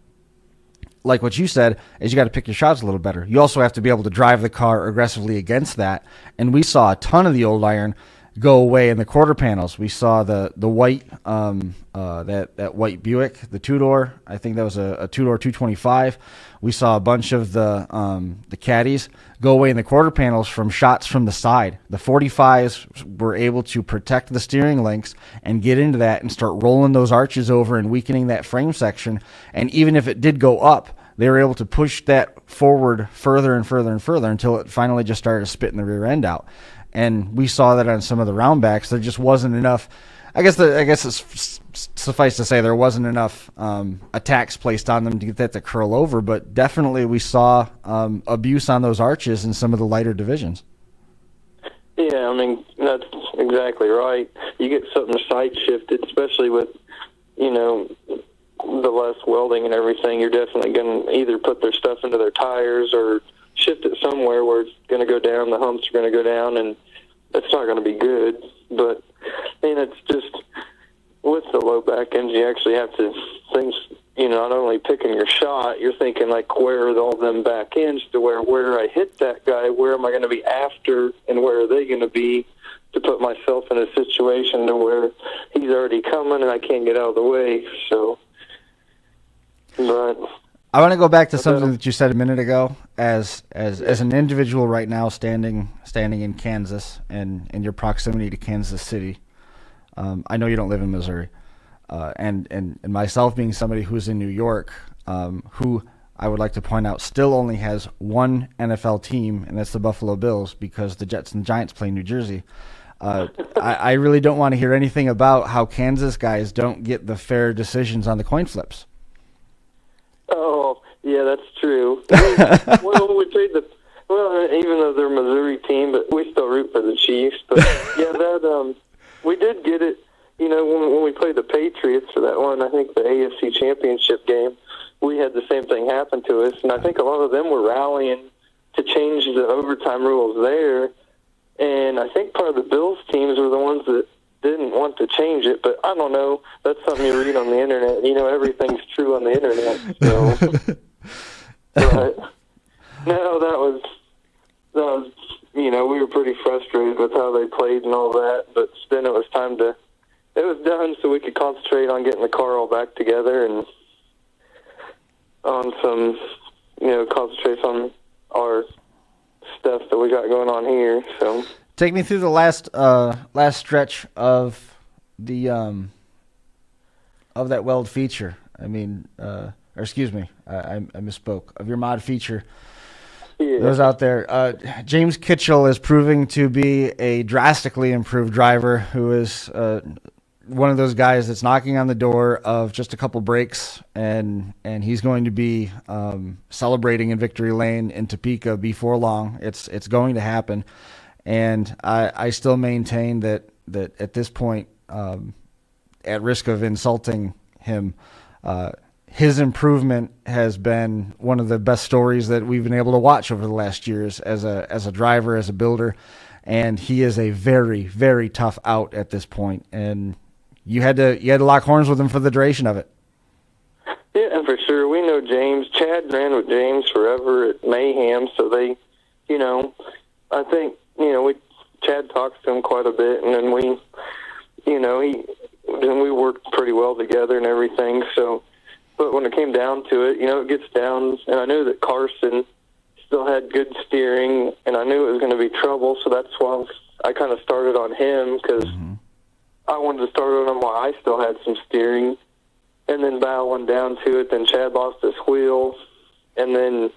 like what you said, is you got to pick your shots a little better. You also have to be able to drive the car aggressively against that. And we saw a ton of the old iron go away in the quarter panels. We saw the white that white Buick, the two-door. I think that was a two-door 225. We saw a bunch of the caddies go away in the quarter panels from shots from the side. The 45s were able to protect the steering links and get into that and start rolling those arches over and weakening that frame section. And even if it did go up, they were able to push that forward further and further and further until it finally just started spitting the rear end out. And we saw that on some of the roundbacks. There just wasn't enough. I guess it's suffice to say there wasn't enough attacks placed on them to get that to curl over. But definitely we saw abuse on those arches in some of the lighter divisions. Yeah, I mean, that's exactly right. You get something side shifted, especially with, the less welding and everything. You're definitely going to either put their stuff into their tires or shift it somewhere where it's going to go down, the humps are going to go down, and it's not going to be good. But, it's just, with the low back ends, you actually have to think, not only picking your shot, you're thinking, where are all them back ends to where I hit that guy, where am I going to be after, and where are they going to be, to put myself in a situation to where he's already coming and I can't get out of the way. So, but I want to go back to something that you said a minute ago. As an individual right now, standing in Kansas and in your proximity to Kansas City, I know you don't live in Missouri, and myself being somebody who's in New York, who I would like to point out still only has one NFL team, and that's the Buffalo Bills, because the Jets and Giants play in New Jersey. I really don't want to hear anything about how Kansas guys don't get the fair decisions on the coin flips. Oh, yeah, that's true. Well, we played even though they're a Missouri team, but we still root for the Chiefs. But yeah, we did get it. When we played the Patriots for that one, I think the AFC Championship game, we had the same thing happen to us, and I think a lot of them were rallying to change the overtime rules there. And I think part of the Bills teams were the ones that didn't want to change it, but I don't know. That's something you read on the internet. Everything's true on the internet. So, but no, that was we were pretty frustrated with how they played and all that. But then it was done, so we could concentrate on getting the car all back together and on some, concentrate on our stuff that we got going on here. So take me through the last stretch of the of that weld feature. I mean, or excuse me, I misspoke. Of your mod feature. yeah. Those out there. James Kitchell is proving to be a drastically improved driver who is one of those guys that's knocking on the door of just a couple breaks, and he's going to be celebrating in Victory Lane in Topeka before long. It's going to happen, and I still maintain that at this point, at risk of insulting him, his improvement has been one of the best stories that we've been able to watch over the last years as a driver, as a builder, and he is a very, very tough out at this point, and you had to lock horns with him for the duration of it. Yeah, and for sure. We know James. Chad ran with James forever at Mayhem, so they, I think, Chad talks to him quite a bit, and then we worked pretty well together and everything, so, but when it came down to it, it gets down, and I knew that Carson still had good steering, and I knew it was going to be trouble, so that's why I kind of started on him, because I wanted to start on him while I still had some steering, and then battling down to it. Then Chad lost his wheel, and then,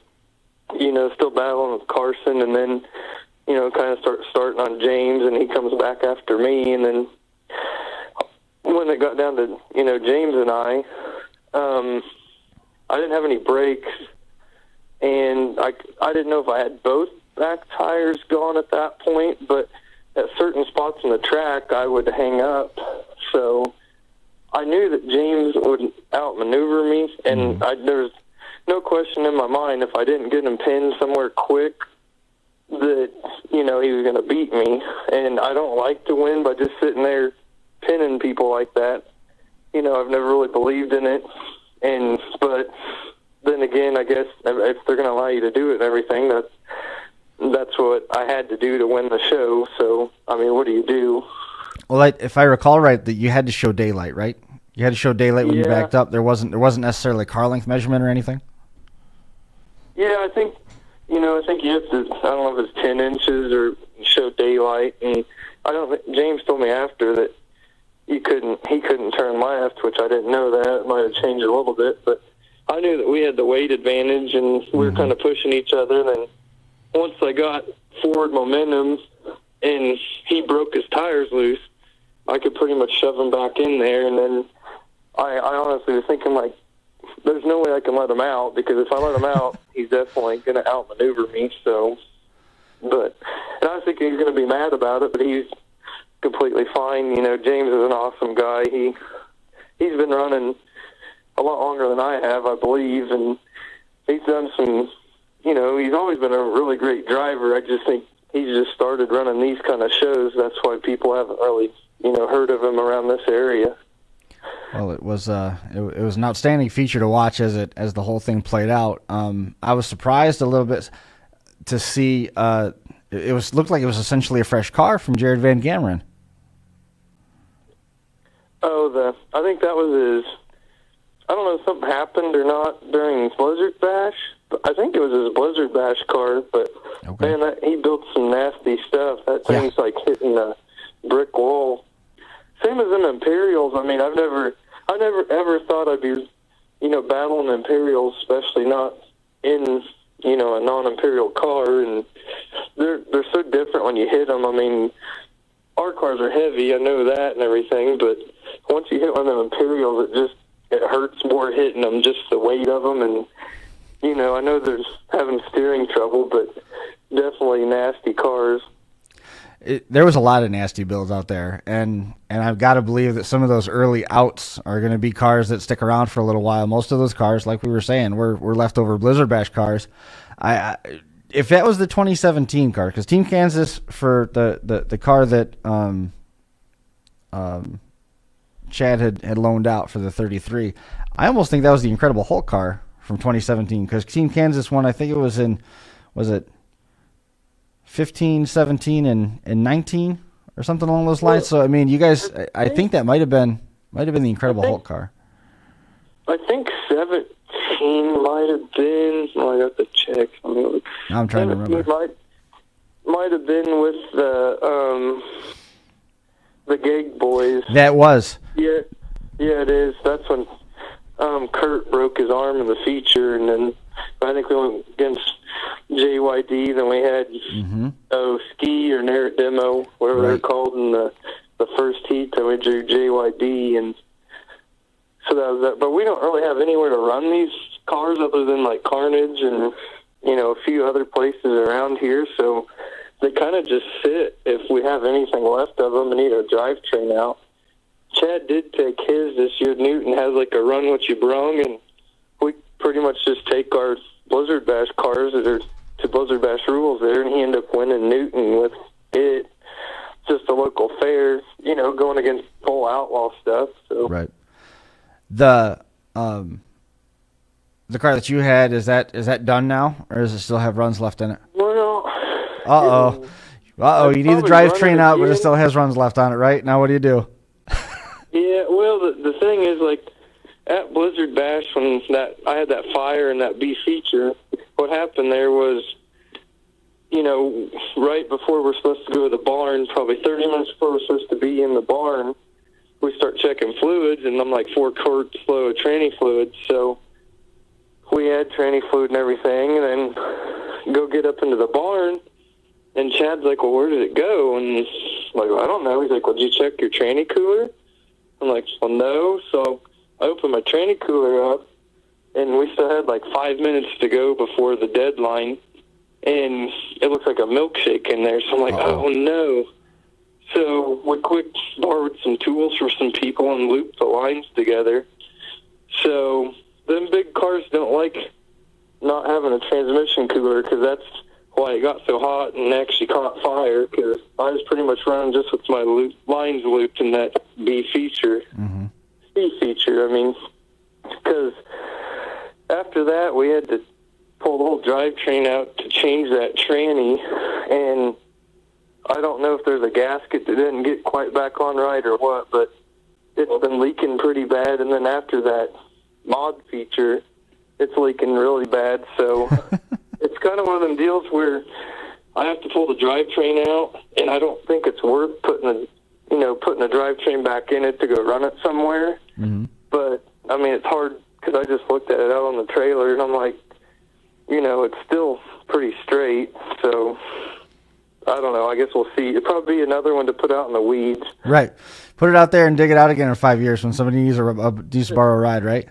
still battling with Carson, and then, kind of starting on James, and he comes back after me, and then when it got down to, James and I didn't have any brakes, and I didn't know if I had both back tires gone at that point, but at certain spots on the track, I would hang up. So I knew that James would outmaneuver me, and there's no question in my mind if I didn't get him pinned somewhere quick that, he was going to beat me. And I don't like to win by just sitting there pinning people like that. I've never really believed in it. But then again, I guess if they're going to allow you to do it and everything, that's what I had to do to win the show. So, I mean, what do you do? Well, if I recall right, that you had to show daylight, right? You had to show daylight when you backed up. There wasn't necessarily a car length measurement or anything. Yeah, I think you have to. I don't know if it's 10 inches or show daylight, and I don't think James told me after that he couldn't turn left, which I didn't know that. It might have changed a little bit, but I knew that we had the weight advantage, and we were kind of pushing each other. And then once I got forward momentum and he broke his tires loose, I could pretty much shove him back in there. And then I honestly was thinking, like, there's no way I can let him out, because if I let him out, he's definitely going to outmaneuver me. So, and I was thinking he's going to be mad about it, but he's completely fine. James is an awesome guy. He's been running a lot longer than I have, I believe, and he's done some, he's always been a really great driver. I just think he's just started running these kind of shows. That's why people haven't really, heard of him around this area. Well, it was an outstanding feature to watch as the whole thing played out. I was surprised a little bit to see looked like it was essentially a fresh car from Jared Van Gameren. Oh, I think that was his. I don't know if something happened or not during Blizzard Bash. But I think it was his Blizzard Bash car. But man, he built some nasty stuff. That thing's like hitting a brick wall. Same as them Imperials. I mean, I never ever thought I'd be, battling Imperials, especially not in, a non-Imperial car. And they're so different when you hit them. I mean, our cars are heavy. I know that and everything. But once you hit one of them Imperials, it hurts more hitting them, just the weight of them. And, I know there's having steering trouble, but definitely nasty cars. There was a lot of nasty builds out there, and I've got to believe that some of those early outs are going to be cars that stick around for a little while. Most of those cars, like we were saying, were leftover Blizzard Bash cars. If that was the 2017 car, because Team Kansas for the car that Chad had loaned out for the 33, I almost think that was the Incredible Hulk car from 2017, because Team Kansas won, I think it was in, was it 15, 17, and 19 or something along those lines. So I mean, you guys, I think that might have been the Incredible Hulk car. I think might have been. Oh, I got the check. I'm trying to remember. Might have been with the Gag Boys. That was. Yeah, it is. That's when Kurt broke his arm in the feature, and then I think we went against JYD. Then we had Ski or Narrett Demo, whatever they're called, in the first heat. Then we drew JYD, and so that was that. But we don't really have anywhere to run these cars other than like Carnage and a few other places around here. So they kind of just sit if we have anything left of them and need a drivetrain out. Chad did take his this year. Newton has like a run what you brung, and we pretty much just take our Blizzard Bash cars that are to Blizzard Bash rules there, and he ended up winning Newton with it. Just a local fair, going against full outlaw stuff. So. Right. The car that you had, is that done now, or does it still have runs left in it? Well, you need the drivetrain out, but it still has runs left on it, right? Now what do you do? Yeah, well, the thing is, like, at Blizzard Bash, when I had that fire and that B feature, what happened there was, right before we're supposed to go to the barn, probably 30 minutes before we're supposed to be in the barn, we start checking fluids, and I'm like 4 quarts low of tranny fluid, so we had tranny fluid and everything, and then go get up into the barn, and Chad's like, well, where did it go? And I'm like, well, I don't know. He's like, well, did you check your tranny cooler? I'm like, well, no. So I opened my tranny cooler up, and we still had like 5 minutes to go before the deadline, and it looks like a milkshake in there. So I'm like, oh no. So we quick borrowed some tools for some people and looped the lines together. So them big cars don't like not having a transmission cooler, because that's why it got so hot and actually caught fire, because I was pretty much running just with my lines looped in that B feature. C feature, because after that we had to pull the whole drivetrain out to change that tranny, and I don't know if there's a gasket that didn't get quite back on right or what, but it's been leaking pretty bad, and then after that mod feature, it's leaking really bad, so it's kind of one of them deals where I have to pull the drivetrain out, and I don't think it's worth putting a drivetrain back in it to go run it somewhere. But it's hard, because I just looked at it out on the trailer, and I'm like, it's still pretty straight. So I don't know. I guess we'll see. It'll probably be another one to put out in the weeds. Right. Put it out there and dig it out again in 5 years when somebody needs to borrow a ride, right?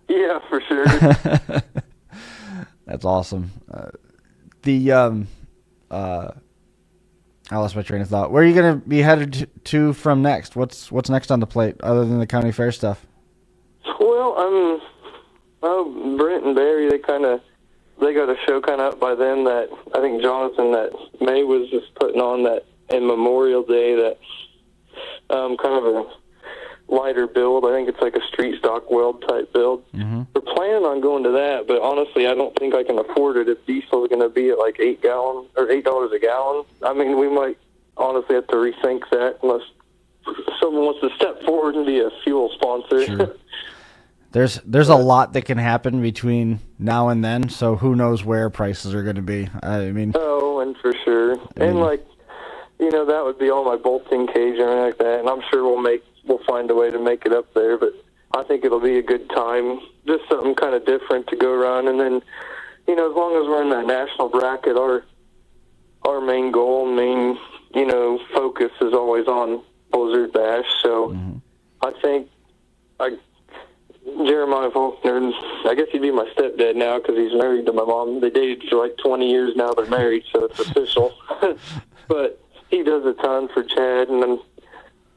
Yeah, for sure. That's awesome. I lost my train of thought. Where are you going to be headed to from next? What's next on the plate other than the county fair stuff? Well, Brent and Barry, they got a show kind of up by them that I think Jonathan that May was just putting on that in Memorial Day, that kind of a lighter build. I think it's like a street stock weld type build. We're planning on going to that, but honestly, I don't think I can afford it if diesel is going to be at like $8 a gallon. We might honestly have to rethink that unless someone wants to step forward and be a fuel sponsor. Sure. There's a lot that can happen between now and then, so who knows where prices are going to be. Oh, and for sure. And that would be all my bolting cage and everything like that, and I'm sure we'll find a way to make it up there, but I think it'll be a good time, just something kind of different to go run. And then, as long as we're in that national bracket, our main goal, focus is always on Blizzard Bash. So I think Jeremiah Faulkner, I guess he'd be my stepdad now because he's married to my mom. They dated for like 20 years now. They're married, so it's official. But he does a ton for Chad and then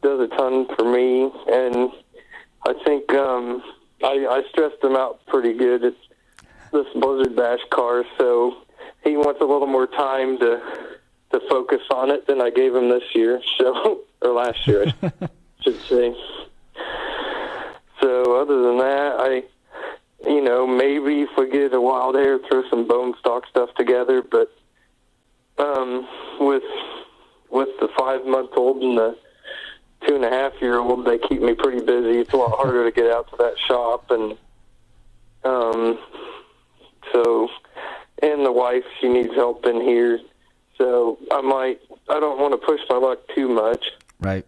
does a ton for me. And I think I stressed him out pretty good. It's this Blizzard Bash car, so he wants a little more time to focus on it than I gave him this year, or last year, I should say. So other than that, maybe if we get a wild hair, throw some bone stock stuff together. But with the 5-month-old and the 2.5-year-old, they keep me pretty busy. It's a lot harder to get out to that shop, and So, and the wife, she needs help in here. So I don't want to push my luck too much. Right.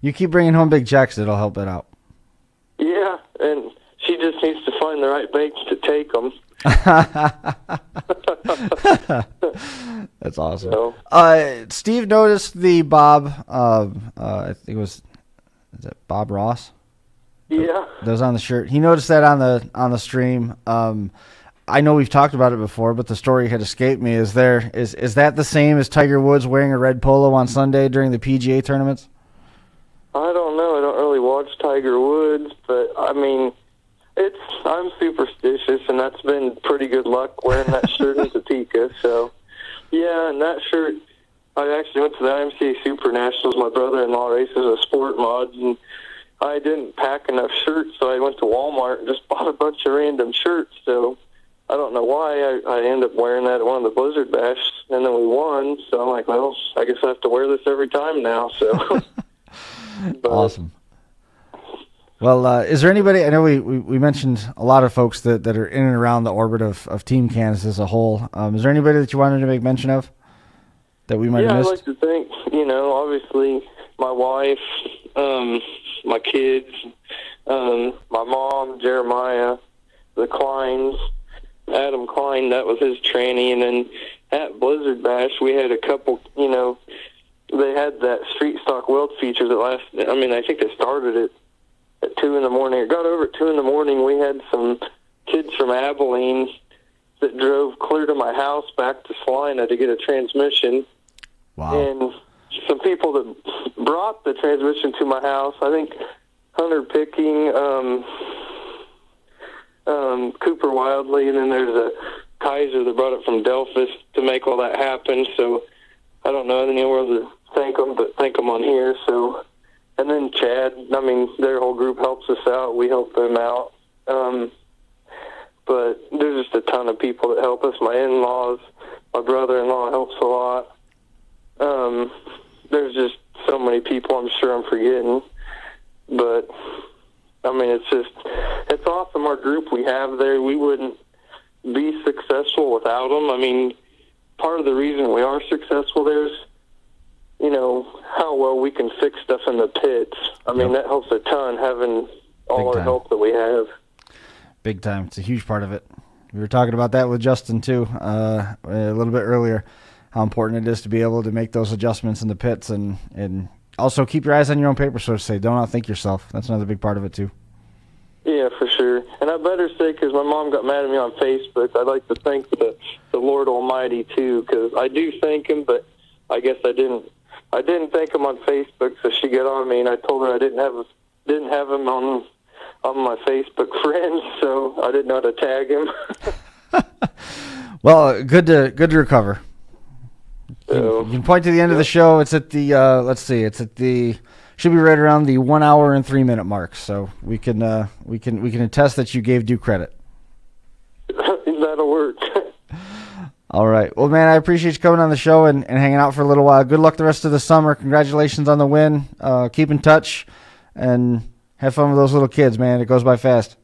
You keep bringing home big checks, it'll help it out. Yeah, and she just needs to find the right banks to take them. That's awesome. So, Steve noticed the Bob, I think is it Bob Ross? Yeah. That was on the shirt. He noticed that on the stream. I know we've talked about it before, but the story had escaped me. Is that the same as Tiger Woods wearing a red polo on Sunday during the PGA tournaments? I don't know. I don't really watch Tiger Woods, but I mean, I'm superstitious, and that's been pretty good luck wearing that shirt in Topeka. So, yeah, and that shirt, I actually went to the IMCA Super Nationals. My brother-in-law races a sport mod, and I didn't pack enough shirts, so I went to Walmart and just bought a bunch of random shirts. So I don't know why I ended up wearing that at one of the Blizzard Bash, and then we won. So I'm like, well, I guess I have to wear this every time now. So. Awesome. Well, is there anybody, I know we mentioned a lot of folks that are in and around the orbit of Team Kansas as a whole. Is there anybody that you wanted to make mention of that we might have missed? I'd like to thank, obviously my wife, my kids, my mom, Jeremiah, the Kleins, Adam Klein, that was his tranny, and then at Blizzard Bash we had a couple, they had that street stock weld feature that I think they started it at 2 in the morning. It got over at 2 in the morning. We had some kids from Abilene that drove clear to my house back to Salina to get a transmission. Wow. And some people that brought the transmission to my house, I think Hunter Picking, Cooper Wildley, and then there's a Kaiser that brought it from Delphus to make all that happen. So I don't know anywhere to thank them, but thank them on here. So, and then Chad, their whole group helps us out. We help them out. But there's just a ton of people that help us. My in-laws, my brother-in-law helps a lot. There's just so many people I'm sure I'm forgetting. But, it's awesome our group we have there. We wouldn't be successful without them. Part of the reason we are successful there is, how well we can fix stuff in the pits. That helps a ton, having all our help that we have. Big time. It's a huge part of it. We were talking about that with Justin, too, a little bit earlier, how important it is to be able to make those adjustments in the pits and also keep your eyes on your own paper, so to say. Don't outthink yourself. That's another big part of it, too. Yeah, for sure. And I better say, because my mom got mad at me on Facebook, I'd like to thank the Lord Almighty, too, because I do thank him, but I guess I didn't thank him on Facebook, so she got on me, and I told her I didn't have him on my Facebook friends, so I didn't know how to tag him. Well, good to recover. You can point to the end of the show. It's at the should be right around the 1 hour and 3 minute mark. So we can attest that you gave due credit. That'll work. All right. Well, man, I appreciate you coming on the show and hanging out for a little while. Good luck the rest of the summer. Congratulations on the win. Keep in touch and have fun with those little kids, man. It goes by fast.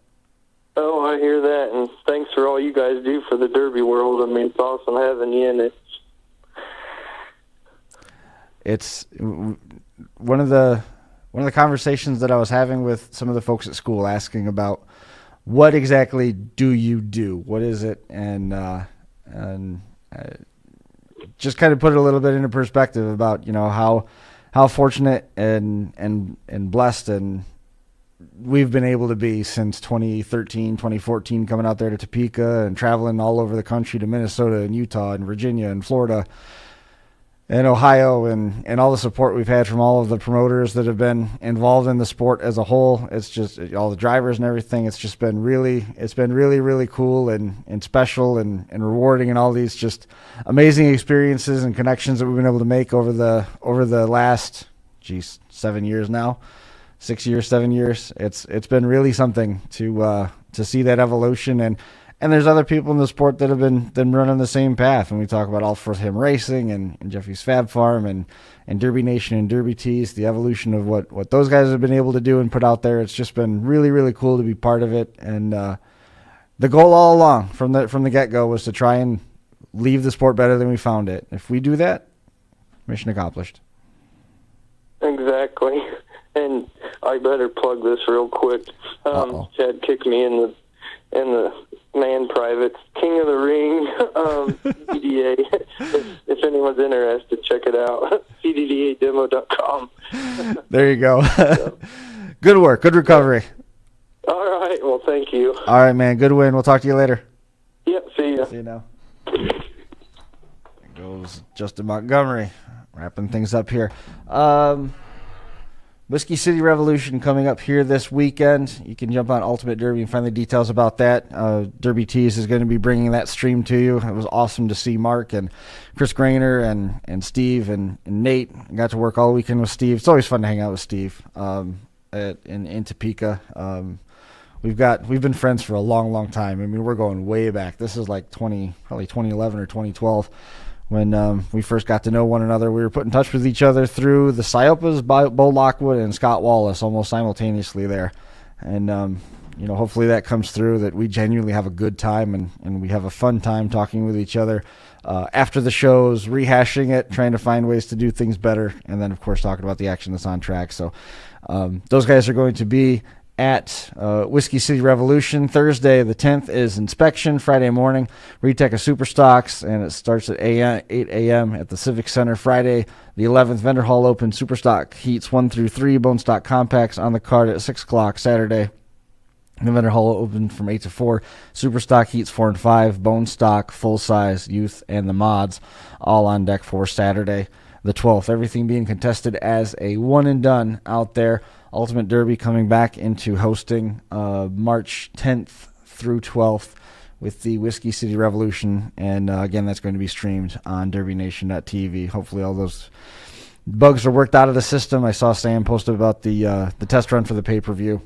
Oh, I hear that, and thanks for all you guys do for the Derby world. It's awesome having you in it. It's one of the conversations that I was having with some of the folks at school, asking about what exactly do you do? What is it? And just kind of put it a little bit into perspective about how fortunate and blessed and we've been able to be since 2013, 2014, coming out there to Topeka and traveling all over the country to Minnesota and Utah and Virginia and Florida and Ohio and all the support we've had from all of the promoters that have been involved in the sport as a whole. It's just all the drivers and everything. It's just been really cool and special and rewarding, and all these just amazing experiences and connections that we've been able to make over the last 7 years now. 6 years, 7 years. It's been really something to see that evolution, and there's other people in the sport that have been running the same path. And we talk about All For Him Racing and Jeffy's Fab Farm and Derby Nation and Derby Tees, the evolution of what those guys have been able to do and put out there. It's just been really, really cool to be part of it. And the goal all along from the get-go was to try and leave the sport better than we found it. If we do that, mission accomplished. Exactly. And I better plug this real quick. Chad kicked me in the man privates. King of the Ring, CDDA. if anyone's interested, check it out. CDDAdemo.com. There you go. Good work. Good recovery. All right. Well, thank you. All right, man. Good win. We'll talk to you later. Yep. See ya. See you now. There goes Justin Montgomery, wrapping things up here. Whiskey City Revolution coming up here this weekend. You can jump on Ultimate Derby and find the details about that. Derby Tees is going to be bringing that stream to you. It was awesome to see Mark and Chris Grainer and Steve and Nate. I got to work all weekend with Steve. It's always fun to hang out with Steve in Topeka. We've been friends for a long, long time. I mean, we're going way back. This is like probably 2011 or 2012. When we first got to know one another, we were put in touch with each other through the Ciopas, Bo Lockwood, and Scott Wallace almost simultaneously there. And, hopefully that comes through, that we genuinely have a good time and we have a fun time talking with each other after the shows, rehashing it, trying to find ways to do things better, and then, of course, talking about the action that's on track. So those guys are going to be at Whiskey City Revolution. Thursday the 10th is inspection. Friday morning, retech of Superstocks, and it starts at 8 a.m. at the Civic Center. Friday the 11th, Vendor Hall Open. Superstock Heats 1 through 3, Bone Stock Compacts on the card at 6 o'clock. Saturday, the Vendor Hall Open from 8 to 4. Superstock Heats 4 and 5, Bone Stock, Full Size, Youth, and the Mods all on deck for Saturday the 12th. Everything being contested as a one and done out there. Ultimate Derby coming back into hosting March 10th through 12th with the Whiskey City Revolution. And again, that's going to be streamed on DerbyNation.tv. Hopefully all those bugs are worked out of the system. I saw Sam posted about the test run for the pay-per-view.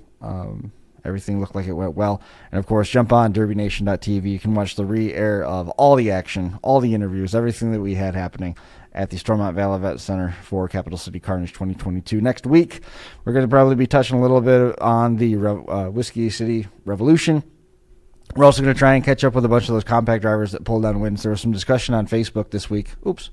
Everything looked like it went well. And, of course, jump on DerbyNation.tv. You can watch the re-air of all the action, all the interviews, everything that we had happening at the Stormont Vail Events Center for Capital City Carnage 2022. Next week, we're going to probably be touching a little bit on the Whiskey City Revolution. We're also going to try and catch up with a bunch of those compact drivers that pulled down wins. There was some discussion on Facebook this week. Oops,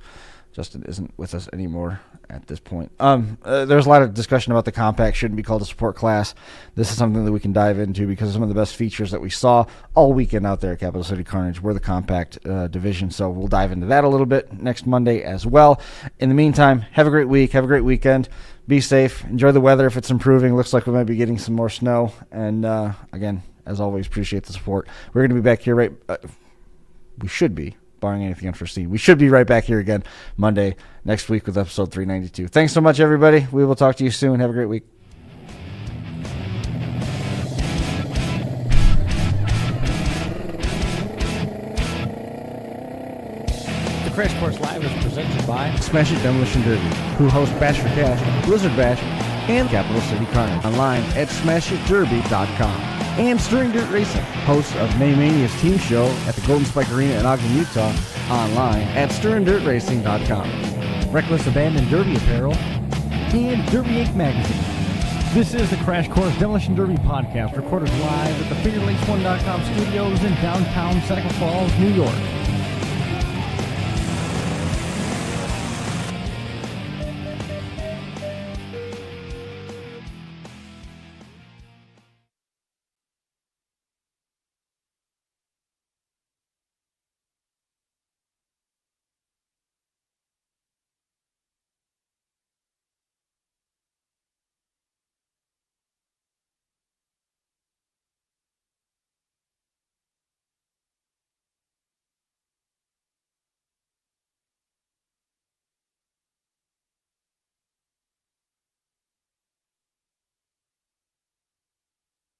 Justin isn't with us anymore at this point. There's a lot of discussion about the compact shouldn't be called a support class. This is something that we can dive into because some of the best features that we saw all weekend out there at Capital City Carnage were the compact division. So we'll dive into that a little bit next Monday as well. In the meantime, have a great week. Have a great weekend. Be safe. Enjoy the weather if it's improving. Looks like we might be getting some more snow. And again, as always, appreciate the support. We're going to be back here we should be, barring anything unforeseen. We should be right back here again Monday next week with episode 392. Thanks so much, everybody. We will talk to you soon. Have a great week. The Crash Course Live is presented by Smash It Demolition Derby, who host Bash for Cash, Blizzard Bash, and Capital City Carnage. Online at smashitderby.com. And Stirring Dirt Racing, host of May Mania's team show at the Golden Spike Arena in Ogden, Utah, online at stirringdirtracing.com. Reckless Abandon Derby Apparel, and Derby Inc. Magazine. This is the Crash Course Demolition Derby podcast, recorded live at the FingerLakes1.com studios in downtown Seneca Falls, New York.